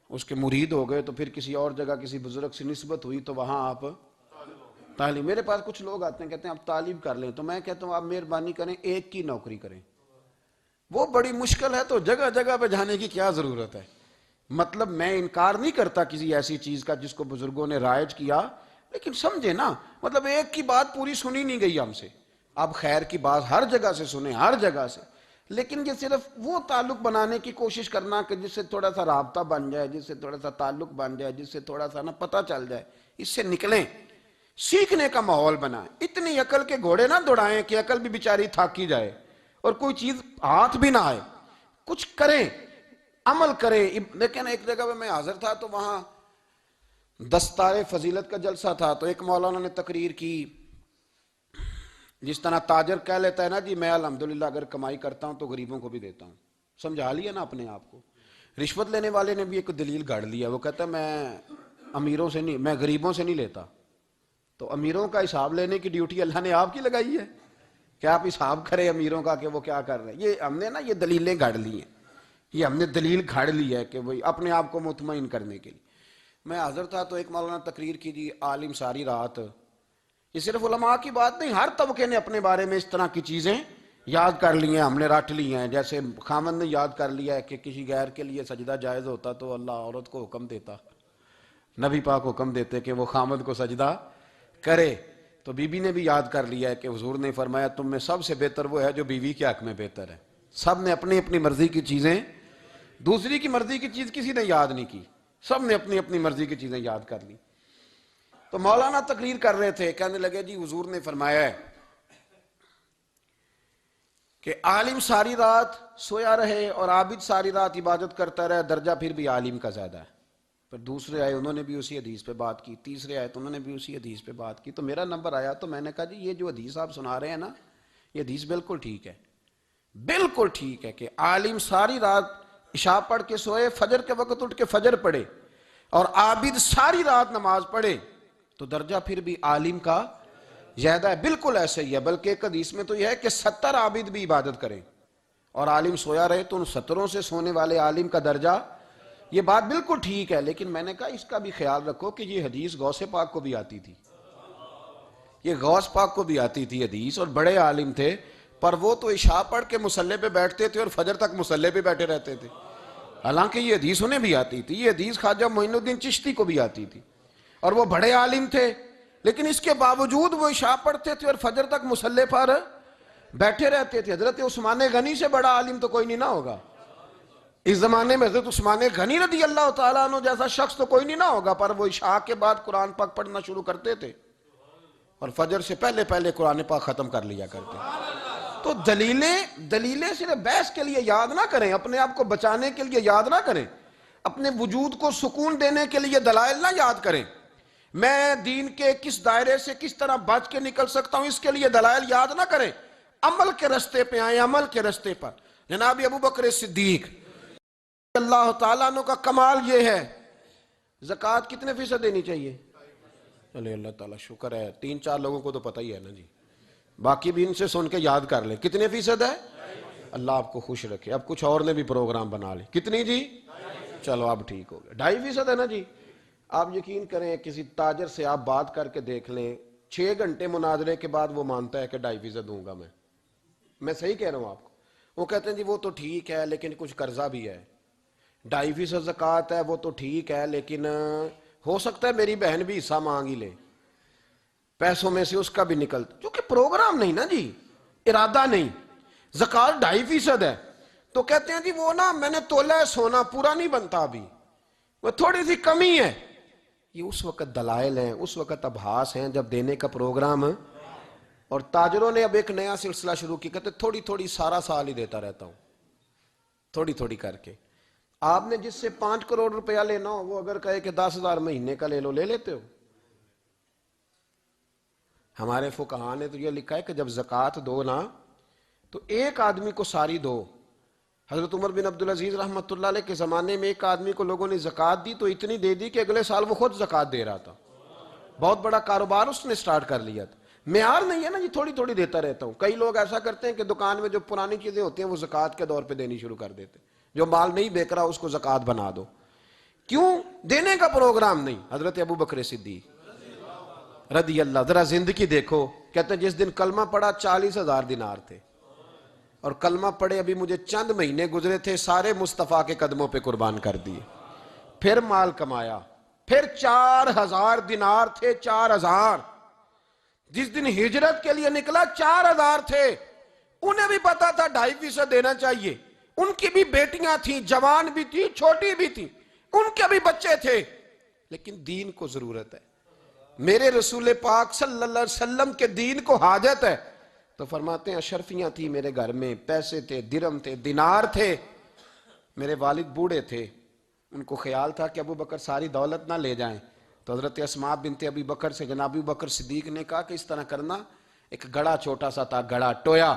اس کے مرید ہو گئے تو پھر کسی اور جگہ کسی بزرگ سے نسبت ہوئی تو وہاں آپ طالب. میرے پاس کچھ لوگ آتے ہیں کہتے ہیں آپ طالب کر لیں، تو میں کہتا ہوں آپ مہربانی کریں ایک کی نوکری کریں. وہ بڑی مشکل ہے تو جگہ جگہ پہ جانے کی کیا ضرورت ہے؟ مطلب میں انکار نہیں کرتا کسی ایسی چیز کا جس کو بزرگوں نے رائج کیا، لیکن سمجھے نا، مطلب ایک کی بات پوری سنی نہیں گئی ہم سے. آپ خیر کی بات ہر جگہ سے سنیں، ہر جگہ سے، لیکن یہ صرف وہ تعلق بنانے کی کوشش کرنا کہ جس سے تھوڑا سا رابطہ بن جائے، جس سے تھوڑا سا تعلق بن جائے، جس سے تھوڑا سا نا پتہ چل جائے، اس سے نکلیں، سیکھنے کا ماحول بنائیں. اتنی عقل کے گھوڑے نہ دوڑائیں کہ عقل بھی بیچاری تھاکی جائے اور کوئی چیز ہاتھ بھی نہ آئے. کچھ کریں، عمل کریں. لیکن ایک جگہ پہ میں حاضر تھا تو وہاں دستار فضیلت کا جلسہ تھا، تو ایک مولانا نے تقریر کی. جس طرح تاجر کہہ لیتا ہے نا جی میں الحمدللہ اگر کمائی کرتا ہوں تو غریبوں کو بھی دیتا ہوں، سمجھا لیا نا اپنے آپ کو. رشوت لینے والے نے بھی ایک دلیل گاڑ لیا. وہ کہتا ہے میں امیروں سے نہیں، میں غریبوں سے نہیں لیتا. تو امیروں کا حساب لینے کی ڈیوٹی اللہ نے آپ کی لگائی ہے کہ آپ حساب کریں امیروں کا کہ وہ کیا کر رہے ہیں. یہ ہم نے نا یہ دلیلیں گاڑ لی ہیں، یہ ہم نے دلیل گھاڑ لی ہے کہ وہی اپنے آپ کو مطمئن کرنے کے لیے. میں حاضر تھا تو ایک مولانا تقریر کی جی عالم ساری رات. یہ صرف علماء کی بات نہیں، ہر طبقے نے اپنے بارے میں اس طرح کی چیزیں یاد کر لی ہیں، ہم نے رٹ لی ہیں. جیسے خامند نے یاد کر لیا ہے کہ کسی غیر کے لیے سجدہ جائز ہوتا تو اللہ عورت کو حکم دیتا، نبی پاک حکم دیتے کہ وہ خامند کو سجدہ کرے. تو بی بی نے بھی یاد کر لیا ہے کہ حضور نے فرمایا تم میں سب سے بہتر وہ ہے جو بیوی کے حق میں بہتر ہے. سب نے اپنی اپنی مرضی کی چیزیں، دوسری کی مرضی کی چیز کسی نے یاد نہیں کی، سب نے اپنی اپنی مرضی کی چیزیں یاد کر لی۔ تو مولانا تقریر کر رہے تھے، کہنے لگے جی حضور نے فرمایا ہے کہ عالم ساری رات سویا رہے اور عابد ساری رات عبادت کرتا رہے، درجہ پھر بھی عالم کا زیادہ ہے۔ پھر دوسرے آئے، انہوں نے بھی اسی حدیث پہ بات کی، تیسرے آئے تو انہوں نے بھی اسی حدیث پہ بات کی۔ تو میرا نمبر آیا تو میں نے کہا جی یہ جو حدیث آپ سنا رہے ہیں نا، یہ حدیث بالکل ٹھیک ہے، بالکل ٹھیک ہے کہ عالم ساری رات عشاء پڑھ کے سوئے، فجر کے وقت اٹھ کے فجر پڑھے، اور عابد ساری رات نماز پڑھے تو درجہ پھر بھی عالم کا زیادہ ہے۔ بالکل ایسے ہی ہے، بلکہ ایک حدیث میں تو یہ ہے کہ 70 عابد بھی عبادت کریں اور عالم سویا رہے تو ان 70 سے سونے والے عالم کا درجہ، یہ بات بالکل ٹھیک ہے۔ لیکن میں نے کہا اس کا بھی خیال رکھو کہ یہ حدیث غوث پاک کو بھی آتی تھی، یہ غوث پاک کو بھی آتی تھی حدیث، اور بڑے عالم تھے، پر وہ تو عشاء پڑھ کے مصلی پہ بیٹھتے تھے اور فجر تک مصلی پہ بیٹھے رہتے تھے، حالانکہ یہ حدیث انہیں بھی آتی تھی، یہ حدیث خواجہ معین الدین چشتی کو بھی آتی تھی، اور وہ بڑے عالم تھے، لیکن اس کے باوجود وہ عشاء پڑھتے تھے اور فجر تک مصلی پر بیٹھے رہتے تھے۔ حضرت عثمان غنی سے بڑا عالم تو کوئی نہیں نہ ہوگا اس زمانے میں، حضرت عثمان غنی رضی اللہ تعالیٰ عنہ جیسا شخص تو کوئی نہیں نہ ہوگا، پر وہ عشاء کے بعد قرآن پاک پڑھنا شروع کرتے تھے اور فجر سے پہلے پہلے قرآن پاک ختم کر لیا کرتے۔ تو دلیلیں صرف بحث کے لیے یاد نہ کریں، اپنے آپ کو بچانے کے لیے یاد نہ کریں، اپنے وجود کو سکون دینے کے لیے دلائل نہ یاد کریں۔ میں دین کے کس دائرے سے کس طرح بچ کے نکل سکتا ہوں اس کے لیے دلائل یاد نہ کریں، عمل کے رستے پہ آئیں، عمل کے رستے پر۔ جناب ابو بکر صدیق اللہ تعالیٰ عنہ کا کمال یہ ہے، زکوٰۃ کتنے فیصد دینی چاہیے؟ چلے اللہ تعالیٰ شکر ہے، 3-4 لوگوں کو تو پتہ ہی ہے نا جی، باقی بھی ان سے سن کے یاد کر لیں کتنے فیصد ہے۔ اللہ آپ کو خوش رکھے۔ اب کچھ اور نے بھی پروگرام بنا لے، کتنی جی؟ چلو اب ٹھیک ہو گیا، 2.5% ہے نا جی۔ آپ یقین کریں کسی تاجر سے آپ بات کر کے دیکھ لیں، 6 گھنٹے مناظرے کے بعد وہ مانتا ہے کہ 2.5% دوں گا میں صحیح کہہ رہا ہوں آپ کو۔ وہ کہتے ہیں جی وہ تو ٹھیک ہے لیکن کچھ قرضہ بھی ہے، 2.5% زکوٰۃ ہے وہ تو ٹھیک ہے لیکن ہو سکتا ہے میری بہن بھی حصہ مانگ ہی لے، پیسوں میں سے اس کا بھی نکلتا، کیونکہ پروگرام نہیں نا جی، ارادہ نہیں۔ زکوٰۃ 2.5% ہے تو کہتے ہیں جی وہ نا میں نے تولا ہے سونا، پورا نہیں بنتا ابھی، وہ تھوڑی سی کمی ہے۔ یہ اس وقت دلائل ہیں، اس وقت ابحاث ہیں جب دینے کا پروگرام ہے۔ اور تاجروں نے اب ایک نیا سلسلہ شروع کی، کہتے تھوڑی تھوڑی سارا سال ہی دیتا رہتا ہوں، تھوڑی تھوڑی کر کے۔ آپ نے جس سے 5 کروڑ روپیہ لینا ہو وہ اگر کہے کہ 10,000 مہینے کا لے لو، لے لیتے ہو؟ ہمارے فقہاء نے تو یہ لکھا ہے کہ جب زکوٰۃ دو نا تو ایک آدمی کو ساری دو۔ حضرت عمر بن عبدالعزیز رحمۃ اللہ علیہ کے زمانے میں ایک آدمی کو لوگوں نے زکوٰۃ دی تو اتنی دے دی کہ اگلے سال وہ خود زکوٰۃ دے رہا تھا، بہت بڑا کاروبار اس نے سٹارٹ کر لیا تھا۔ معیار نہیں ہے نا جی تھوڑی تھوڑی دیتا رہتا ہوں۔ کئی لوگ ایسا کرتے ہیں کہ دکان میں جو پرانی چیزیں ہوتی ہیں وہ زکوٰۃ کے دور پہ دینی شروع کر دیتے، جو مال نہیں بیک رہا اس کو زکوٰۃ بنا دو، کیوں؟ دینے کا پروگرام نہیں۔ حضرت ابو بکر صدیق رضی اللہ، ذرا زندگی دیکھو، کہتے ہیں جس دن کلمہ پڑھا 40,000 دینار تھے، اور کلمہ پڑھے ابھی مجھے چند مہینے گزرے تھے، سارے مصطفیٰ کے قدموں پہ قربان کر دیے، پھر مال کمایا، پھر 4,000 دینار تھے، 4,000۔ جس دن ہجرت کے لیے نکلا 4,000 تھے، انہیں بھی پتا تھا 2.5% دینا چاہیے، ان کی بھی بیٹیاں تھیں، جوان بھی تھی، چھوٹی بھی تھی، ان کے بھی بچے تھے، لیکن دین کو ضرورت ہے، میرے رسول پاک صلی اللہ علیہ وسلم کے دین کو حاجت ہے، تو فرماتے ہیں اشرفیاں تھی میرے گھر میں، پیسے تھے، درہم تھے، دینار تھے، میرے والد بوڑھے تھے، ان کو خیال تھا کہ ابو بکر ساری دولت نہ لے جائیں، تو حضرت اسماء بنت ابی بکر سے جناب ابو بکر صدیق نے کہا کہ اس طرح کرنا، ایک گڑا چھوٹا سا تھا، گڑا ٹویا،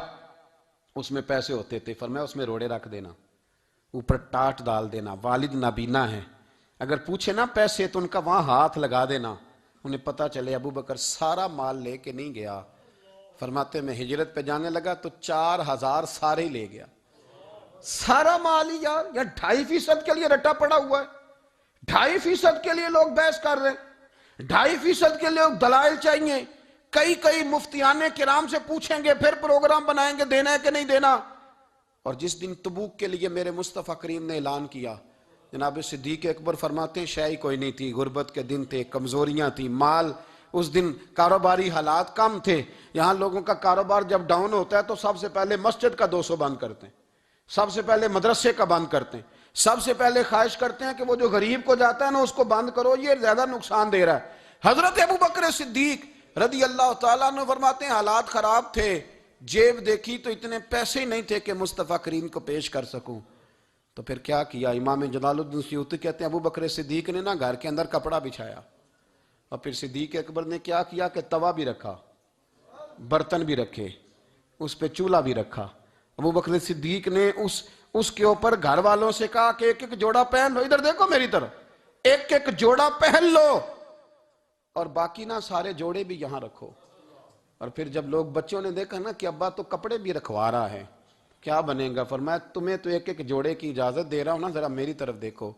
اس میں پیسے ہوتے تھے، فرمایا اس میں روڑے رکھ دینا، اوپر ٹاٹ ڈال دینا، والد نابینا ہے، اگر پوچھے نا پیسے تو ان کا وہاں ہاتھ لگا دینا، انہیں پتا چلے ابو بکر سارا مال لے کے نہیں گیا۔ فرماتے میں ہجرت پہ جانے لگا تو 4,000 سارے ہی لے گیا، سارا مال ہی یار، 2.5% کے لیے رٹا پڑا ہوا ہے، 2.5% کے لیے لوگ بحث کر رہے ہیں، 2.5% کے لیے دلائل چاہیے، کئی مفتیان کرام سے پوچھیں گے، پھر پروگرام بنائیں گے دینا ہے کہ نہیں دینا۔ اور جس دن تبوک کے لیے میرے مصطفیٰ کریم نے اعلان کیا، جناب صدیق اکبر فرماتے ہیں شے کوئی نہیں تھی، غربت کے دن تھے، کمزوریاں تھیں، مال اس دن کاروباری حالات کم تھے، یہاں لوگوں کا کاروبار جب ڈاؤن ہوتا ہے تو سب سے پہلے مسجد کا 200 بند کرتے ہیں، سب سے پہلے مدرسے کا بند کرتے ہیں، سب سے پہلے خواہش کرتے ہیں کہ وہ جو غریب کو جاتا ہے نا اس کو بند کرو، یہ زیادہ نقصان دے رہا ہے۔ حضرت ابو بکر صدیق رضی اللہ تعالیٰ عنہ فرماتے ہیں حالات خراب تھے، جیب دیکھی تو اتنے پیسے ہی نہیں تھے کہ مصطفیٰ کریم کو پیش کر سکوں، تو پھر کیا کیا؟ امام جلال الدین سیوطی کہتے ہیں ابو بکر صدیق نے نا گھر کے اندر کپڑا بچھایا، اور پھر صدیق اکبر نے کیا کیا کہ توا بھی رکھا، برتن بھی رکھے، اس پہ چولہا بھی رکھا۔ ابو بکر صدیق نے اس کے اوپر گھر والوں سے کہا کہ ایک ایک جوڑا پہن لو، ادھر دیکھو میری طرف، ایک ایک جوڑا پہن لو، اور باقی نا سارے جوڑے بھی یہاں رکھو۔ اور پھر جب لوگ بچوں نے دیکھا نا کہ ابا تو کپڑے بھی رکھوا رہا ہے، کیا بنے گا؟ فرمایا تمہیں تو ایک ایک جوڑے کی اجازت دے رہا ہوں نا، ذرا میری طرف دیکھو۔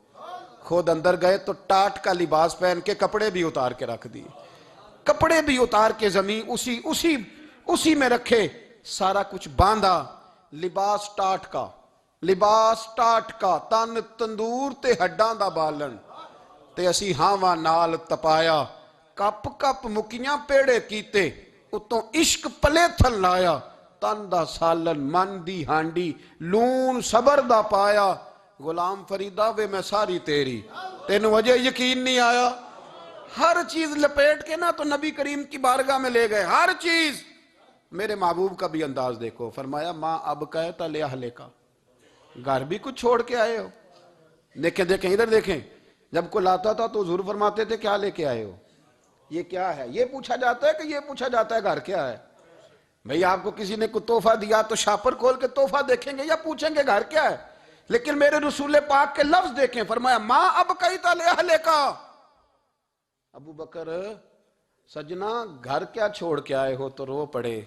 خود اندر گئے تو ٹاٹ کا لباس پہن کے کپڑے بھی اتار کے رکھ دیے، کپڑے بھی اتار کے زمین اسی میں رکھے، سارا کچھ باندھا، لباس ٹاٹ کا تن تندور تے ہڈاں دا بالن تے اسی ہاواں نال تپایا، کپ کپ مکیاں پیڑے کیتے، اتوں عشق پلے تھل لایا، تن دا سالن من دی ہانڈی لون صبر دا پایا، غلام فریدہ وے میں ساری تیری، تینوں وجہ یقین نہیں آیا؟ ہر چیز لپیٹ کے نا تو نبی کریم کی بارگاہ میں لے گئے، ہر چیز۔ میرے محبوب کا بھی انداز دیکھو، فرمایا ماں اب کہتا لے اہلے کا، گھر بھی کچھ چھوڑ کے آئے ہو؟ دیکھیں ادھر دیکھیں، جب کوئی لاتا تھا تو حضور فرماتے تھے کیا لے کے آئے ہو؟ یہ کیا ہے؟ یہ پوچھا جاتا ہے کہ یہ پوچھا جاتا ہے گھر کیا ہے؟ بھئی آپ کو کسی نے کوئی تحفہ دیا تو شاپر کھول کے تحفہ دیکھیں گے یا پوچھیں گے گھر کیا ہے؟ لیکن میرے رسول پاک کے لفظ دیکھیں، فرمایا ماں اب کہتا لے اہلے کا۔ ابو بکر سجنا گھر کیا چھوڑ کے آئے ہو؟ تو رو پڑے،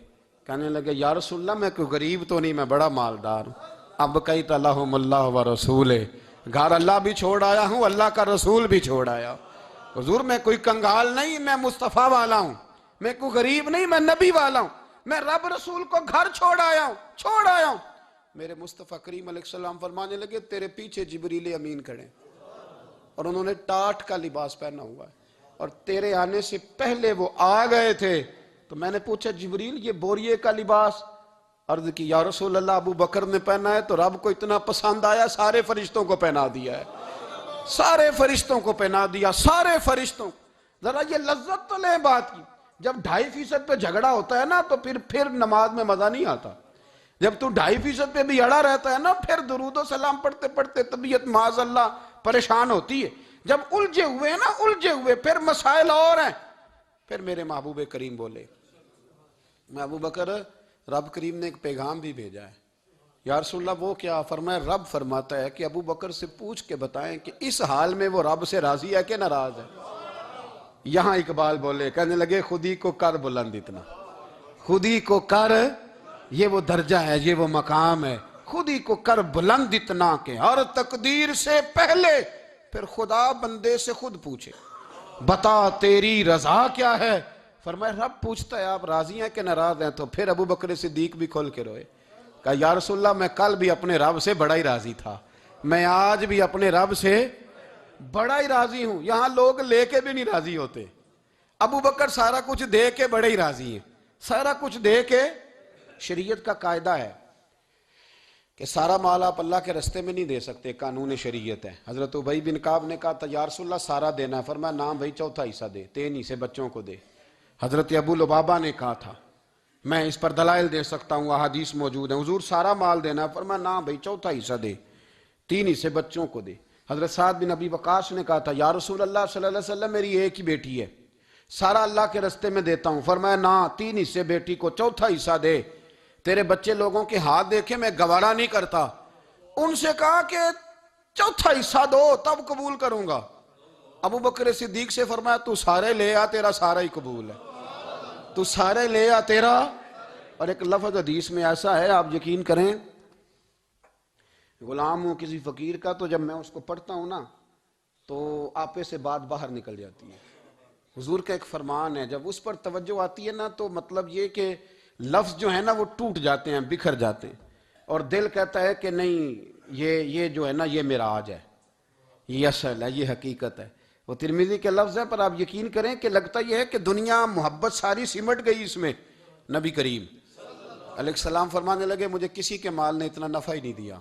کہنے لگے یا رسول اللہ میں کوئی غریب تو نہیں، میں بڑا مالدار ہوں۔ اب کہتا لہم اللہ و رسولہ، گھر اللہ بھی چھوڑ آیا ہوں، اللہ کا رسول بھی چھوڑ آیا۔ حضور میں کوئی کنگال نہیں، میں مصطفیٰ والا ہوں، میں کوئی غریب نہیں، میں نبی والا ہوں، میں رب رسول کو گھر چھوڑ آیا ہوں۔ میرے مصطفیٰ کریم علیہ السلام فرمانے لگے تیرے پیچھے جبریل امین کھڑے، اور انہوں نے ٹاٹ کا لباس پہنا ہوا ہے، اور تیرے آنے سے پہلے وہ آ گئے تھے۔ تو میں نے پوچھا جبریل یہ بوریے کا لباس؟ عرض کی یا رسول اللہ ابو بکر نے پہنا ہے تو رب کو اتنا پسند آیا سارے فرشتوں کو پہنا دیا ہے، سارے فرشتوں کو پہنا دیا، سارے فرشتوں۔ ذرا یہ لذت تو لیں بات کی، جب 2.5% پہ جھگڑا ہوتا ہے نا تو پھر نماز میں مزہ نہیں آتا۔ جب تو 2.5% پہ بھی اڑا رہتا ہے نا، پھر درود و سلام پڑھتے پڑھتے طبیعت معاذ اللہ پریشان ہوتی ہے۔ جب الجھے ہوئے پھر مسائل اور ہیں۔ پھر میرے محبوب کریم بولے، میں ابو بکر رب کریم نے ایک پیغام بھی بھیجا ہے۔ یا رسول اللہ وہ کیا؟ فرمایا رب فرماتا ہے کہ ابو بکر سے پوچھ کے بتائیں کہ اس حال میں وہ رب سے راضی ہے کہ ناراض ہے؟ یہاں اقبال بولے، کہنے لگے خود ہی کو کر بلند اتنا، خود ہی کو کر، یہ وہ درجہ ہے، یہ وہ مقام ہے، خود ہی کو کر بلند اتنا کہ ہر تقدیر سے پہلے پھر خدا بندے سے خود پوچھے بتا تیری رضا کیا ہے؟ فرمایا رب پوچھتا ہے آپ راضی ہیں کہ ناراض ہیں؟ تو پھر ابو بکر صدیق بھی کھول کے روئے، کہا یا رسول اللہ میں کل بھی اپنے رب سے بڑا ہی راضی تھا، میں آج بھی اپنے رب سے بڑا ہی راضی ہوں۔ یہاں لوگ لے کے بھی نہیں راضی ہوتے، ابو بکر سارا کچھ دے کے بڑے ہی راضی ہیں، سارا کچھ دے کے۔ شریعت کا قاعدہ ہے کہ سارا مال آپ اللہ کے رستے میں نہیں دے سکتے، قانون شریعت ہے۔ حضرت ابی بن کعب نے کہا تھا یا رسول اللہ سارا دینا ہے، فرمایا نام بھائی چوتھا حصہ دے، 3 حصے بچوں کو دے۔ حضرت ابو لبابہ نے کہا تھا میں اس پر دلائل دے سکتا ہوں، احادیث موجود ہیں، حضور سارا مال دینا ہے، فرمایا نام بھائی چوتھا حصہ دے، 3 حصے بچوں کو دے۔ حضرت سعد بن ابی وقاص نے کہا تھا یا رسول اللہ صلی اللہ علیہ وسلم میری ایک ہی بیٹی ہے، سارا اللہ کے رستے میں دیتا ہوں، فرمایا نہ 3 حصے بیٹی کو، چوتھا حصہ دے، تیرے بچے لوگوں کے ہاتھ دیکھے میں گوارا نہیں کرتا۔ ان سے کہا کہ چوتھا حصہ دو تب قبول کروں گا۔ ابو بکر صدیق سے فرمایا تو سارے لے آ، تیرا سارا ہی قبول ہے، تو سارے لے آ تیرا۔ اور ایک لفظ حدیث میں ایسا ہے آپ یقین کریں، غلام ہوں کسی فقیر کا تو جب میں اس کو پڑھتا ہوں نا تو آپے سے بات باہر نکل جاتی ہے۔ حضور کا ایک فرمان ہے، جب اس پر توجہ آتی ہے نا تو مطلب یہ کہ لفظ جو ہے نا وہ ٹوٹ جاتے ہیں، بکھر جاتے ہیں، اور دل کہتا ہے کہ نہیں یہ جو ہے نا یہ معراج ہے، یہ اصل ہے، یہ حقیقت ہے۔ وہ ترمذی کے لفظ ہے پر آپ یقین کریں کہ لگتا یہ ہے کہ دنیا محبت ساری سمٹ گئی اس میں۔ نبی کریم علیہ السلام فرمانے لگے مجھے کسی کے مال نے اتنا نفع ہی نہیں دیا،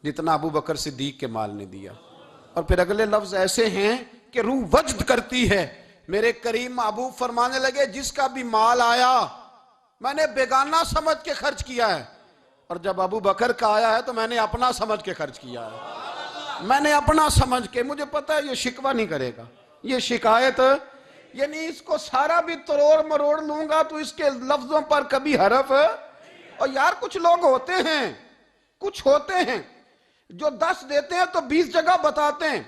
جتنا ابو بکر صدیق کے مال نے دیا۔ اور پھر اگلے لفظ ایسے ہیں کہ روح وجد کرتی ہے۔ میرے کریم محبوب فرمانے لگے جس کا بھی مال آیا میں نے بیگانہ سمجھ کے خرچ کیا ہے، اور جب ابو بکر کا آیا ہے تو میں نے اپنا سمجھ کے خرچ کیا ہے، میں نے اپنا سمجھ کے، مجھے پتا ہے یہ شکوہ نہیں کرے گا، یہ شکایت، یعنی اس کو سارا بھی تروڑ مروڑ لوں گا تو اس کے لفظوں پر کبھی حرف۔ اور یار کچھ لوگ ہوتے ہیں جو 10 دیتے ہیں تو 20 جگہ بتاتے ہیں،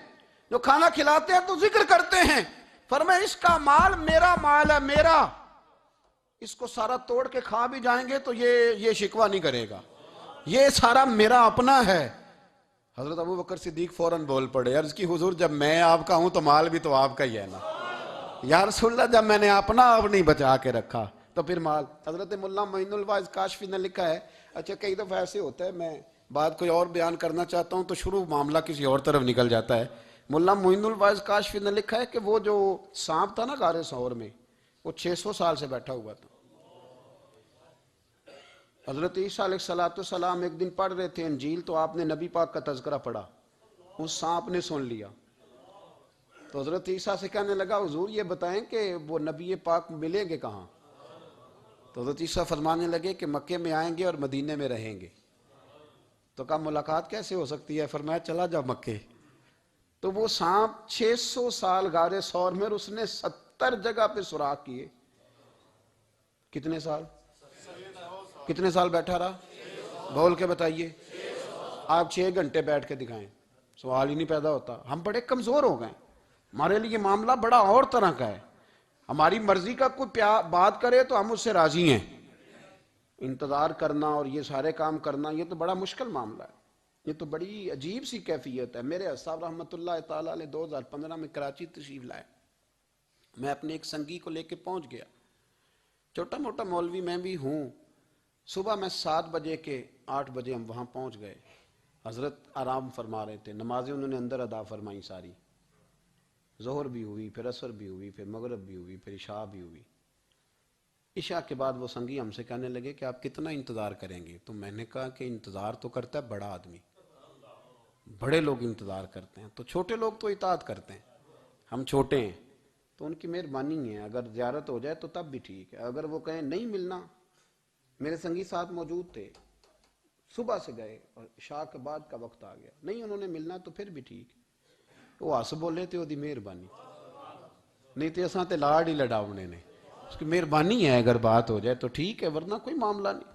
جو کھانا کھلاتے ہیں تو ذکر کرتے ہیں، فرمائے اس کا مال میرا مال ہے، میرا، اس کو سارا توڑ کے کھا بھی جائیں گے تو یہ شکوہ نہیں کرے گا، یہ سارا میرا اپنا ہے۔ حضرت ابو بکر صدیق فوراً بول پڑے، عرض کی حضور جب میں آپ کا ہوں تو مال بھی تو آپ کا ہی ہے نا، یا رسول اللہ جب میں نے اپنا اب نہیں بچا کے رکھا تو پھر مال۔ حضرت مولا معین الواعظ کاشفی نے لکھا ہے، اچھا کئی دفعہ ایسے ہوتا ہے میں بات کوئی اور بیان کرنا چاہتا ہوں تو شروع معاملہ کسی اور طرف نکل جاتا ہے۔ مولا معین الواعظ کاشفی نے لکھا ہے کہ وہ جو سانپ تھا نا غار ثور میں، وہ 600 سال سے بیٹھا ہوا تھا۔ حضرت عیسیٰ علیہ السلام ایک دن پڑھ رہے تھے انجیل، تو آپ نے نبی پاک کا تذکرہ پڑھا، اس سانپ نے سن لیا، تو حضرت عیسیٰ سے کہنے لگا حضور یہ بتائیں کہ وہ نبی پاک ملیں گے کہاں؟ تو حضرت عیسیٰ فرمانے لگے کہ مکے میں آئیں گے اور مدینے میں رہیں گے۔ تو کہا ملاقات کیسے ہو سکتی ہے؟ فرمایا چلا جاؤ مکے۔ تو وہ سانپ 600 سال غار ثور میں، اس نے 70 جگہ پہ سوراخ کیے۔ کتنے سال بیٹھا رہا؟ بول کے بتائیے۔ آپ 6 گھنٹے بیٹھ کے دکھائیں، سوال ہی نہیں پیدا ہوتا۔ ہم بڑے کمزور ہو گئے، ہمارے لیے معاملہ بڑا اور طرح کا ہے، ہماری مرضی کا کوئی بات کرے تو ہم اس سے راضی ہیں، انتظار کرنا اور یہ سارے کام کرنا یہ تو بڑا مشکل معاملہ ہے، یہ تو بڑی عجیب سی کیفیت ہے۔ میرے صاحب رحمۃ اللہ تعالیٰ علیہ 2015 میں کراچی تشریف لائے، میں اپنے ایک سنگی کو لے کے پہنچ گیا، چھوٹا موٹا مولوی میں بھی ہوں۔ صبح میں 7 بجے کے 8 بجے ہم وہاں پہنچ گئے، حضرت آرام فرما رہے تھے، نمازیں انہوں نے اندر ادا فرمائی ساری، ظہر بھی ہوئی، پھر عصر بھی ہوئی، پھر مغرب بھی ہوئی، پھر عشاء بھی ہوئی۔ عشاء کے بعد وہ سنگی ہم سے کہنے لگے کہ آپ کتنا انتظار کریں گے؟ تو میں نے کہا کہ انتظار تو کرتا ہے بڑا آدمی، بڑے لوگ انتظار کرتے ہیں، تو چھوٹے لوگ تو اطاعت کرتے ہیں، ہم چھوٹے ہیں تو ان کی مہربانی ہے، اگر زیارت ہو جائے تو تب بھی ٹھیک ہے، اگر وہ کہیں نہیں ملنا، میرے سنگی ساتھ موجود تھے، صبح سے گئے اور عشاء کے بعد کا وقت آ گیا، نہیں انہوں نے ملنا تو پھر بھی ٹھیک، وہ ہس بولے تھے، وہ دی مہربانی، نہیں تو اساں تے لاڑ ہی لڑاونے نے، اس کی مہربانی ہے، اگر بات ہو جائے تو ٹھیک ہے، ورنہ کوئی معاملہ نہیں۔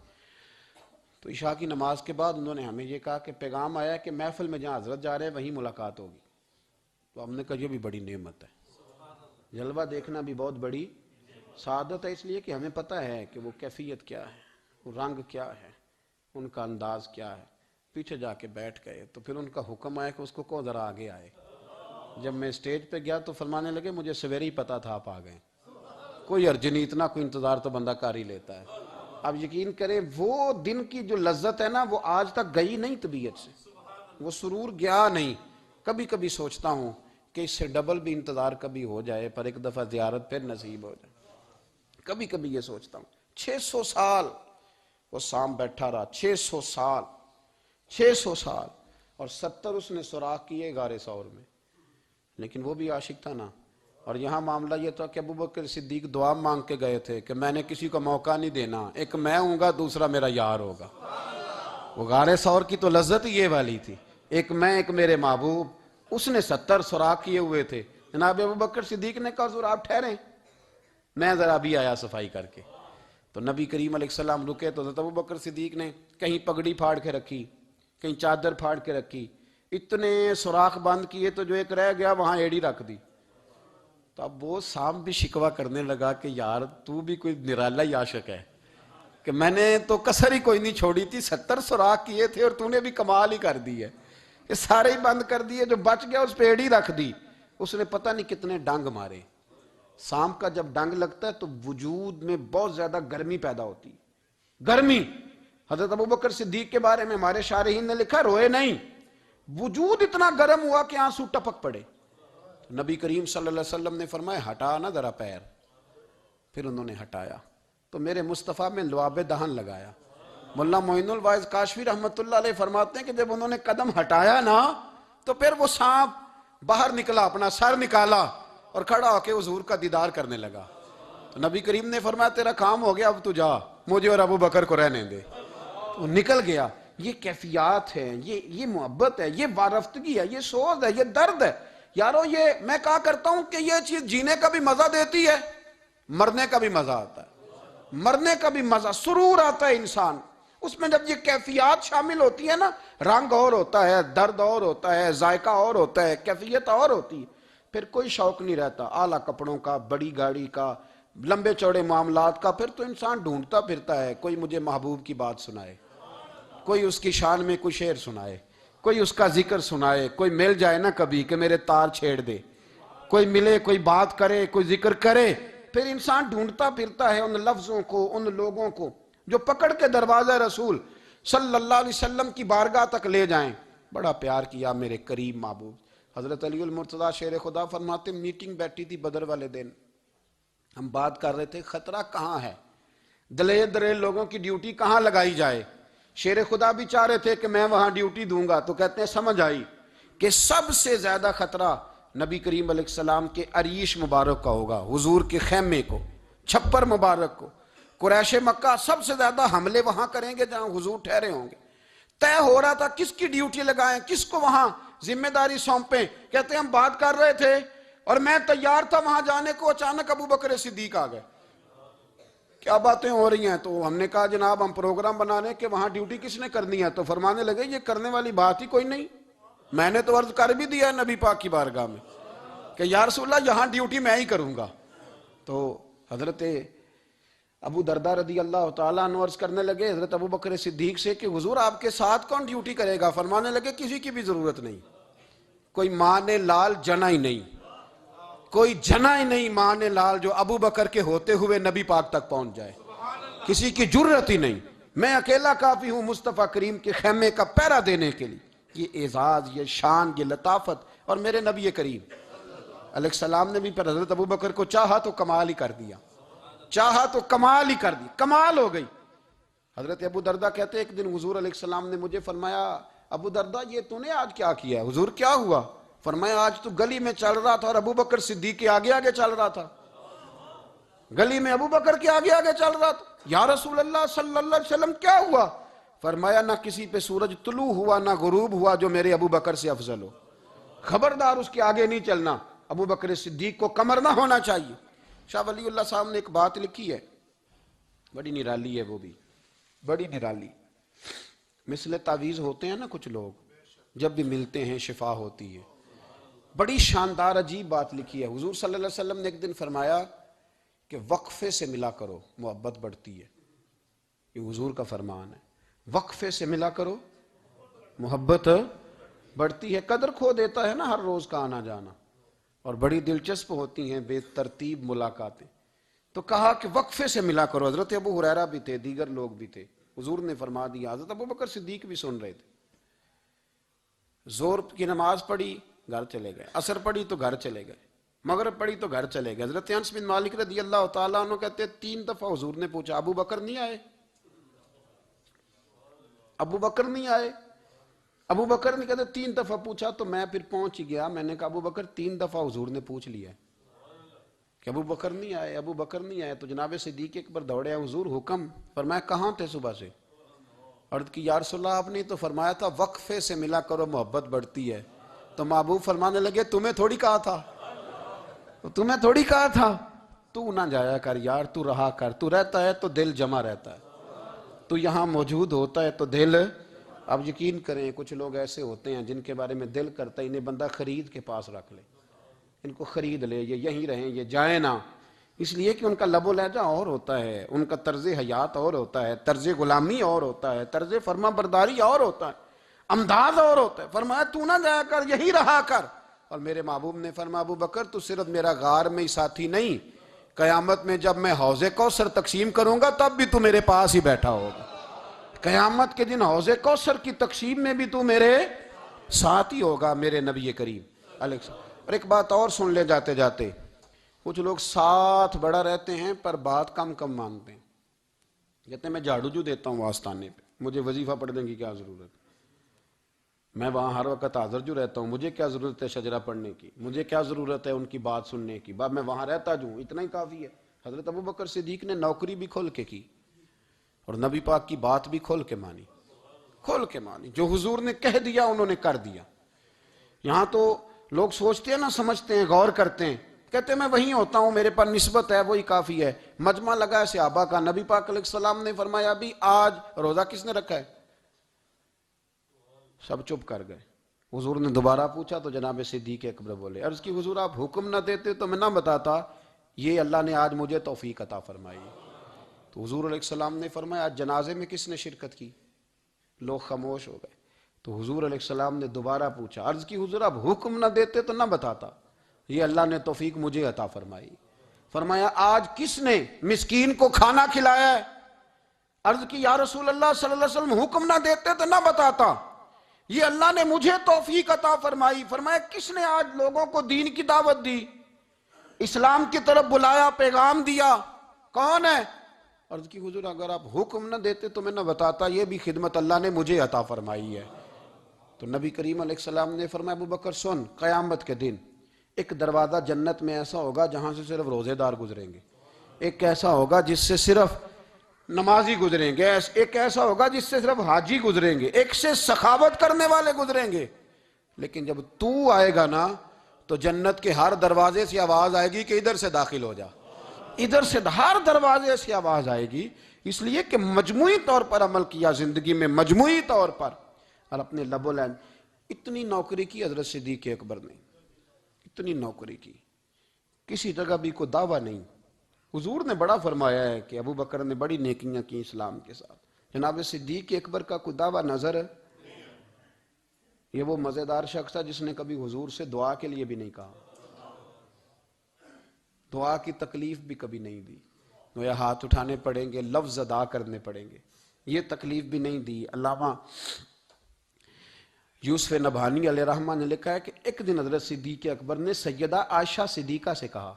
تو عشاء کی نماز کے بعد انہوں نے ہمیں یہ کہا کہ پیغام آیا کہ محفل میں جہاں حضرت جا رہے ہیں وہیں ملاقات ہوگی۔ تو ہم نے کہا یہ بھی بڑی نعمت ہے، جلوہ دیکھنا بھی بہت بڑی سعادت ہے، اس لیے کہ ہمیں پتہ ہے کہ وہ کیفیت کیا ہے، وہ رنگ کیا ہے، ان کا انداز کیا ہے۔ پیچھے جا کے بیٹھ گئے تو پھر ان کا حکم آیا کہ اس کو ذرا آگے آئے۔ جب میں اسٹیج پہ گیا تو فرمانے لگے مجھے سویرے ہی پتا تھا آپ آ گئے، کوئی عرض نہیں، اتنا کوئی انتظار تو بندہ کر ہی لیتا ہے۔ اب یقین کریں وہ دن کی جو لذت ہے نا وہ آج تک گئی نہیں طبیعت سے، وہ سرور گیا نہیں۔ کبھی کبھی سوچتا ہوں کہ اس سے ڈبل بھی انتظار کبھی ہو جائے، پر ایک دفعہ زیارت پھر نصیب ہو جائے، کبھی کبھی یہ سوچتا ہوں۔ 600 سال وہ سام بیٹھا رہا، 600 سال اور 70 اس نے سوراخ کیے غار ثور میں، لیکن وہ بھی عاشق تھا نا۔ اور یہاں معاملہ یہ تھا کہ ابو بکر صدیق دعا مانگ کے گئے تھے کہ میں نے کسی کو موقع نہیں دینا، ایک میں ہوں گا دوسرا میرا یار ہوگا۔ وہ غار ثور کی تو لذت یہ والی تھی، ایک میں ایک میرے محبوب، اس نے 70 سوراخ کیے ہوئے تھے۔ جناب ابو بکر صدیق نے کہا حضور آپ ٹھہریں، میں ذرا بھی آیا صفائی کر کے۔ تو نبی کریم علیہ السلام رکے تو حضرت ابو بکر صدیق نے کہیں پگڑی پھاڑ کے رکھی، کہیں چادر پھاڑ کے رکھی، اتنے سوراخ بند کیے تو جو ایک رہ گیا وہاں ایڑی رکھ دی۔ تو اب وہ سام بھی شکوہ کرنے لگا کہ یار تو بھی کوئی نرالا ہی عاشق ہے کہ میں نے تو کسر ہی کوئی نہیں چھوڑی تھی، 70 سوراخ کیے تھے اور تو نے بھی کمال ہی کر دی ہے، یہ سارے ہی بند کر دیے، جو بچ گیا اس پہ ایڑی رکھ دی۔ اس نے پتہ نہیں کتنے ڈنگ مارے۔ سام کا جب ڈنگ لگتا ہے تو وجود میں بہت زیادہ گرمی پیدا ہوتی، گرمی۔ حضرت ابو بکر صدیق کے بارے میں ہمارے شارحین نے لکھا روئے نہیں، وجود اتنا گرم ہوا کہ آنسو ٹپک پڑے۔ نبی کریم صلی اللہ علیہ وسلم نے فرمایا ہٹا نا ذرا پیر، پھر انہوں نے ہٹایا تو میرے مصطفیٰ میں لعاب دہن لگایا، مولانا معین الواعظ کاشفی رحمۃ اللہ علیہ فرماتے ہیں کہ جب انہوں نے قدم ہٹایا نا تو پھر وہ سانپ باہر نکلا، اپنا سر نکالا اور کھڑا ہو کے حضور کا دیدار کرنے لگا. تو نبی کریم نے فرمایا تیرا کام ہو گیا، اب تو جا، مجھے اور ابو بکر کو رہنے دے. تو نکل گیا. یہ کیفیات ہے، یہ محبت ہے، یہ وارفتگی ہے، یہ سوز ہے، یہ درد ہے. یارو یہ میں کہا کرتا ہوں کہ یہ چیز جینے کا بھی مزہ دیتی ہے، مرنے کا بھی مزہ آتا ہے. مرنے کا بھی مزہ، سرور آتا ہے انسان اس میں جب یہ کیفیات شامل ہوتی ہے نا. رنگ اور ہوتا ہے، درد اور ہوتا ہے، ذائقہ اور ہوتا ہے، کیفیت اور ہوتی ہے. پھر کوئی شوق نہیں رہتا اعلیٰ کپڑوں کا، بڑی گاڑی کا، لمبے چوڑے معاملات کا. پھر تو انسان ڈھونڈتا پھرتا ہے کوئی مجھے محبوب کی بات سنائے، کوئی اس کی شان میں کوئی شعر سنائے، کوئی اس کا ذکر سنائے، کوئی مل جائے نا کبھی کہ میرے تار چھیڑ دے، کوئی ملے، کوئی بات کرے، کوئی ذکر کرے. پھر انسان ڈھونڈتا پھرتا ہے ان لفظوں کو، ان لوگوں کو جو پکڑ کے دروازہ رسول صلی اللہ علیہ وسلم کی بارگاہ تک لے جائیں. بڑا پیار کیا میرے قریب محبوب. حضرت علی المرتضیٰ شیر خدا فرماتے میٹنگ بیٹھی تھی بدر والے دن، ہم بات کر رہے تھے خطرہ کہاں ہے، دلیر دلیر لوگوں کی ڈیوٹی کہاں لگائی جائے. شیر خدا بھی چاہ رہے تھے کہ میں وہاں ڈیوٹی دوں گا. تو کہتے ہیں سمجھ آئی کہ سب سے زیادہ خطرہ نبی کریم علیہ السلام کے عریش مبارک کا ہوگا، حضور کے خیمے کو، چھپر مبارک کو. قریش مکہ سب سے زیادہ حملے وہاں کریں گے جہاں حضور ٹھہرے ہوں گے. طے ہو رہا تھا کس کی ڈیوٹی لگائیں، کس کو وہاں ذمہ داری سونپیں. کہتے ہیں ہم بات کر رہے تھے اور میں تیار تھا وہاں جانے کو، اچانک ابو بکر صدیق آ گئے. کیا باتیں ہو رہی ہیں؟ تو ہم نے کہا جناب ہم پروگرام بنا رہے ہیں کہ وہاں ڈیوٹی کس نے کرنی ہے. تو فرمانے لگے یہ کرنے والی بات ہی کوئی نہیں، میں نے تو عرض کر بھی دیا نبی پاک کی بارگاہ میں کہ یا رسول اللہ یہاں ڈیوٹی میں ہی کروں گا. تو حضرت ابو دردہ رضی اللہ تعالیٰ عنہ عرض کرنے لگے حضرت ابو بکر صدیق سے کہ حضور آپ کے ساتھ کون ڈیوٹی کرے گا؟ فرمانے لگے کسی کی بھی ضرورت نہیں، کوئی ماں نے لال جنا ہی نہیں، کوئی جنا ہی نہیں ماں نے لال جو ابو بکر کے ہوتے ہوئے نبی پاک تک پہنچ جائے، کسی کی جرت ہی نہیں. میں اکیلا کافی ہوں مصطفیٰ کریم کے خیمے کا پہرا دینے کے لیے. یہ اعزاز، یہ شان، یہ لطافت. اور میرے نبی کریم علیہ السلام نے بھی پر حضرت ابو بکر کو چاہا تو کمال ہی کر دیا، چاہا تو کمال ہی کر دی، کمال ہو گئی. حضرت ابو دردہ کہتے ایک دن حضور علیہ السلام نے مجھے فرمایا ابو دردہ یہ تو نے آج کیا کیا ہے؟ حضور کیا ہوا؟ فرمایا آج تو گلی میں چل رہا تھا اور ابو بکر صدیق کے آگے آگے چل رہا تھا، گلی میں ابو بکر کے آگے آگے چل رہا تھا. یا رسول اللہ صلی اللہ علیہ وسلم کیا ہوا؟ فرمایا نہ کسی پہ سورج طلوع ہوا نہ غروب ہوا جو میرے ابو بکر سے افضل ہو. خبردار اس کے آگے نہیں چلنا، ابو بکر صدیق کو کمر نہ ہونا چاہیے. شاہ ولی اللہ صاحب نے ایک بات لکھی ہے، بڑی نرالی ہے، وہ بھی بڑی نرالی. مثل تعویذ ہوتے ہیں نا کچھ لوگ، جب بھی ملتے ہیں شفا ہوتی ہے. بڑی شاندار عجیب بات لکھی ہے. حضور صلی اللہ علیہ وسلم نے ایک دن فرمایا کہ وقفے سے ملا کرو محبت بڑھتی ہے. یہ حضور کا فرمان ہے، وقفے سے ملا کرو محبت بڑھتی ہے. قدر کھو دیتا ہے نا ہر روز کا آنا جانا، اور بڑی دلچسپ ہوتی ہیں بے ترتیب ملاقاتیں. تو کہا کہ وقفے سے ملا کرو. حضرت ابو ہریرہ بھی تھے، دیگر لوگ بھی تھے، حضور نے فرما دیا. حضرت ابو بکر صدیق بھی سن رہے تھے. زور کی نماز پڑھی گھر چلے گئے، عصر پڑھی تو گھر چلے گئے، مغرب پڑھی تو گھر چلے گئے. حضرت انس بن مالک رضی اللہ تعالیٰ عنہ کہتے 3 دفعہ حضور نے پوچھا ابو بکر نہیں آئے؟ ابو بکر نہیں آئے؟ ابو بکر نے کہتے 3 دفعہ پوچھا. تو میں پھر پہنچ گیا، میں نے کہا ابو بکر 3 دفعہ حضور نے پوچھ لیا کہ ابو بکر نہیں آئے، ابو بکر نہیں آئے. تو جناب صدیق اکبر دوڑے حضور حکم. فرمایا کہاں تھے صبح سے؟ عرض کی یا رسول اللہ آپ نے تو فرمایا تھا وقفے سے ملا کرو محبت بڑھتی ہے. تو محبوب فرمانے لگے تمہیں تھوڑی کہا تھا، تمہیں تھوڑی کہا تھا. تو نہ جایا کر یار، تو رہا کر. تو رہتا ہے تو دل جمع رہتا ہے، تو یہاں موجود ہوتا ہے تو دل. اب یقین کریں کچھ لوگ ایسے ہوتے ہیں جن کے بارے میں دل کرتا ہے انہیں بندہ خرید کے پاس رکھ لے، ان کو خرید لے، یہ یہیں رہیں، یہ جائیں نہ. اس لیے کہ ان کا لب و لہجہ اور ہوتا ہے، ان کا طرز حیات اور ہوتا ہے، طرز غلامی اور ہوتا ہے، طرز فرما برداری اور ہوتا ہے، انداز اور ہوتا ہے. فرمایا تو نہ جایا کر، یہی رہا کر. اور میرے محبوب نے فرمایا ابو بکر تو صرف میرا غار میں ہی ساتھی نہیں، قیامت میں جب میں حوض کوثر تقسیم کروں گا تب بھی تو میرے پاس ہی بیٹھا ہوگا. قیامت کے دن حوض کوثر کی تقسیم میں بھی تو میرے ساتھ ہی ہوگا میرے نبی کریم علیہ السلام. اور ایک بات اور سن لے جاتے جاتے، کچھ لوگ ساتھ بڑا رہتے ہیں پر بات کم کم مانتے ہیں. کہتے ہیں میں جھاڑو جو دیتا ہوں آستانے پہ، مجھے وظیفہ پڑھنے کی کیا ضرورت؟ میں وہاں ہر وقت حاضر جو رہتا ہوں، مجھے کیا ضرورت ہے شجرہ پڑھنے کی؟ مجھے کیا ضرورت ہے ان کی بات سننے کی؟ بات میں وہاں رہتا جو ہوں، اتنا ہی کافی ہے۔ حضرت ابوبکر صدیق نے نوکری بھی کھول کے کی اور نبی پاک کی بات بھی کھول کے مانی، کھول کے مانی۔ جو حضور نے کہہ دیا انہوں نے کر دیا۔ یہاں تو لوگ سوچتے ہیں نہ سمجھتے ہیں، غور کرتے ہیں، کہتے ہیں میں وہیں ہوتا ہوں، میرے پاس نسبت ہے، وہی کافی ہے۔ مجمع لگا ہے صحابہ کا، نبی پاک علیہ السلام نے فرمایا ابھی آج روزہ کس نے رکھا ہے؟ سب چپ کر گئے۔ حضور نے دوبارہ پوچھا تو جناب صدیق اکبر بولے، عرض کی حضور آپ حکم نہ دیتے تو میں نہ بتاتا، یہ اللہ نے آج مجھے توفیق عطا فرمائی۔ تو حضور علیہ السلام نے فرمایا آج جنازے میں کس نے شرکت کی؟ لوگ خاموش ہو گئے۔ تو حضور علیہ السلام نے دوبارہ پوچھا، عرض کی حضور آپ حکم نہ دیتے تو نہ بتاتا، یہ اللہ نے توفیق مجھے عطا فرمائی۔ فرمایا آج کس نے مسکین کو کھانا کھلایا ہے؟ عرض کی یا رسول اللہ صلی اللہ علیہ وسلم حکم نہ دیتے تو نہ بتاتا، یہ اللہ نے مجھے توفیق عطا فرمائی۔ فرمایا کس نے آج لوگوں کو دین کی دعوت دی، اسلام کی طرف بلایا، پیغام دیا؟ کون ہے؟ عرض کی حضور اگر آپ حکم نہ دیتے تو میں نہ بتاتا، یہ بھی خدمت اللہ نے مجھے عطا فرمائی ہے۔ تو نبی کریم علیہ السلام نے فرمایا ابو بکر سن، قیامت کے دن ایک دروازہ جنت میں ایسا ہوگا جہاں سے صرف روزے دار گزریں گے، ایک ایسا ہوگا جس سے صرف نمازی گزریں گے، ایک ایسا ہوگا جس سے صرف حاجی گزریں گے، ایک سے سخاوت کرنے والے گزریں گے۔ لیکن جب تو آئے گا نا تو جنت کے ہر دروازے سے آواز آئے گی کہ ادھر سے داخل ہو جا، ادھر سے، ہر دروازے سے آواز آئے گی، اس لیے کہ مجموعی طور پر عمل کیا زندگی میں، مجموعی طور پر، اور اپنے لب و لہن۔ اتنی نوکری کی حضرت صدیق اکبر نے، اتنی نوکری کی، کسی جگہ بھی کوئی دعویٰ نہیں۔ حضور نے بڑا فرمایا ہے کہ ابو بکر نے بڑی نیکیاں کی اسلام کے ساتھ، جناب صدیق اکبر کا کوئی دعویٰ نظر ہے؟ یہ وہ مزیدار شخص ہے جس نے کبھی حضور سے دعا کے لیے بھی نہیں کہا، دعا کی تکلیف بھی کبھی نہیں دی، گویا ہاتھ اٹھانے پڑیں گے، لفظ ادا کرنے پڑیں گے، یہ تکلیف بھی نہیں دی۔ علامہ یوسف نبہانی علیہ رحمہ نے لکھا ہے کہ ایک دن حضرت صدیق اکبر نے سیدہ عائشہ صدیقہ سے کہا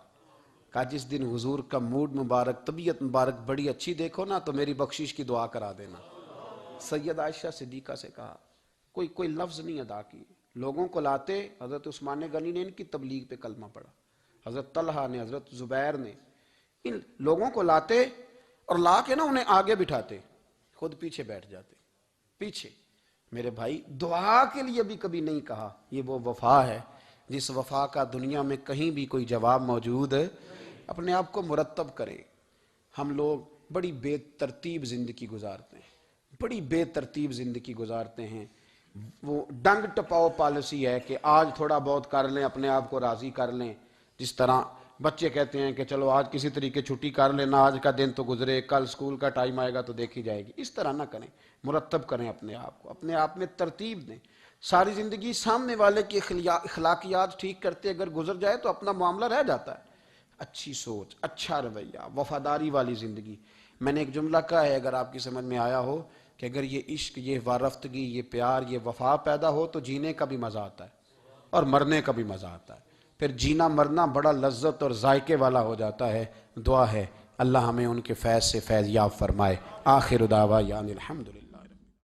جس دن حضور کا موڈ مبارک، طبیعت مبارک بڑی اچھی دیکھو نا تو میری بخشش کی دعا کرا دینا۔ سید عائشہ صدیقہ سے کہا، کوئی لفظ نہیں ادا کی۔ لوگوں کو لاتے، حضرت عثمان غنی نے ان کی تبلیغ پہ کلمہ پڑھا، حضرت طلحہ نے، حضرت زبیر نے، ان لوگوں کو لاتے اور لا کے نا انہیں آگے بٹھاتے، خود پیچھے بیٹھ جاتے، پیچھے۔ میرے بھائی دعا کے لیے بھی کبھی نہیں کہا، یہ وہ وفا ہے جس وفا کا دنیا میں کہیں بھی کوئی جواب موجود ہے۔ اپنے آپ کو مرتب کریں۔ ہم لوگ بڑی بے ترتیب زندگی گزارتے ہیں، بڑی بے ترتیب زندگی گزارتے ہیں۔ وہ ڈنگ ٹپاؤ پالیسی ہے کہ آج تھوڑا بہت کر لیں، اپنے آپ کو راضی کر لیں۔ جس طرح بچے کہتے ہیں کہ چلو آج کسی طریقے چھٹی کر لینا، آج کا دن تو گزرے، کل سکول کا ٹائم آئے گا تو دیکھی جائے گی۔ اس طرح نہ کریں، مرتب کریں اپنے آپ کو، اپنے آپ میں ترتیب دیں۔ ساری زندگی سامنے والے کی اخلاقیات ٹھیک کرتے اگر گزر جائے تو اپنا معاملہ رہ جاتا ہے۔ اچھی سوچ، اچھا رویہ، وفاداری والی زندگی۔ میں نے ایک جملہ کہا ہے، اگر آپ کی سمجھ میں آیا ہو، کہ اگر یہ عشق، یہ وارفتگی، یہ پیار، یہ وفا پیدا ہو تو جینے کا بھی مزہ آتا ہے اور مرنے کا بھی مزہ آتا ہے۔ پھر جینا مرنا بڑا لذت اور ذائقے والا ہو جاتا ہے۔ دعا ہے اللہ ہمیں ان کے فیض سے فیض یاب فرمائے۔ آخر دعوانا الحمدللہ۔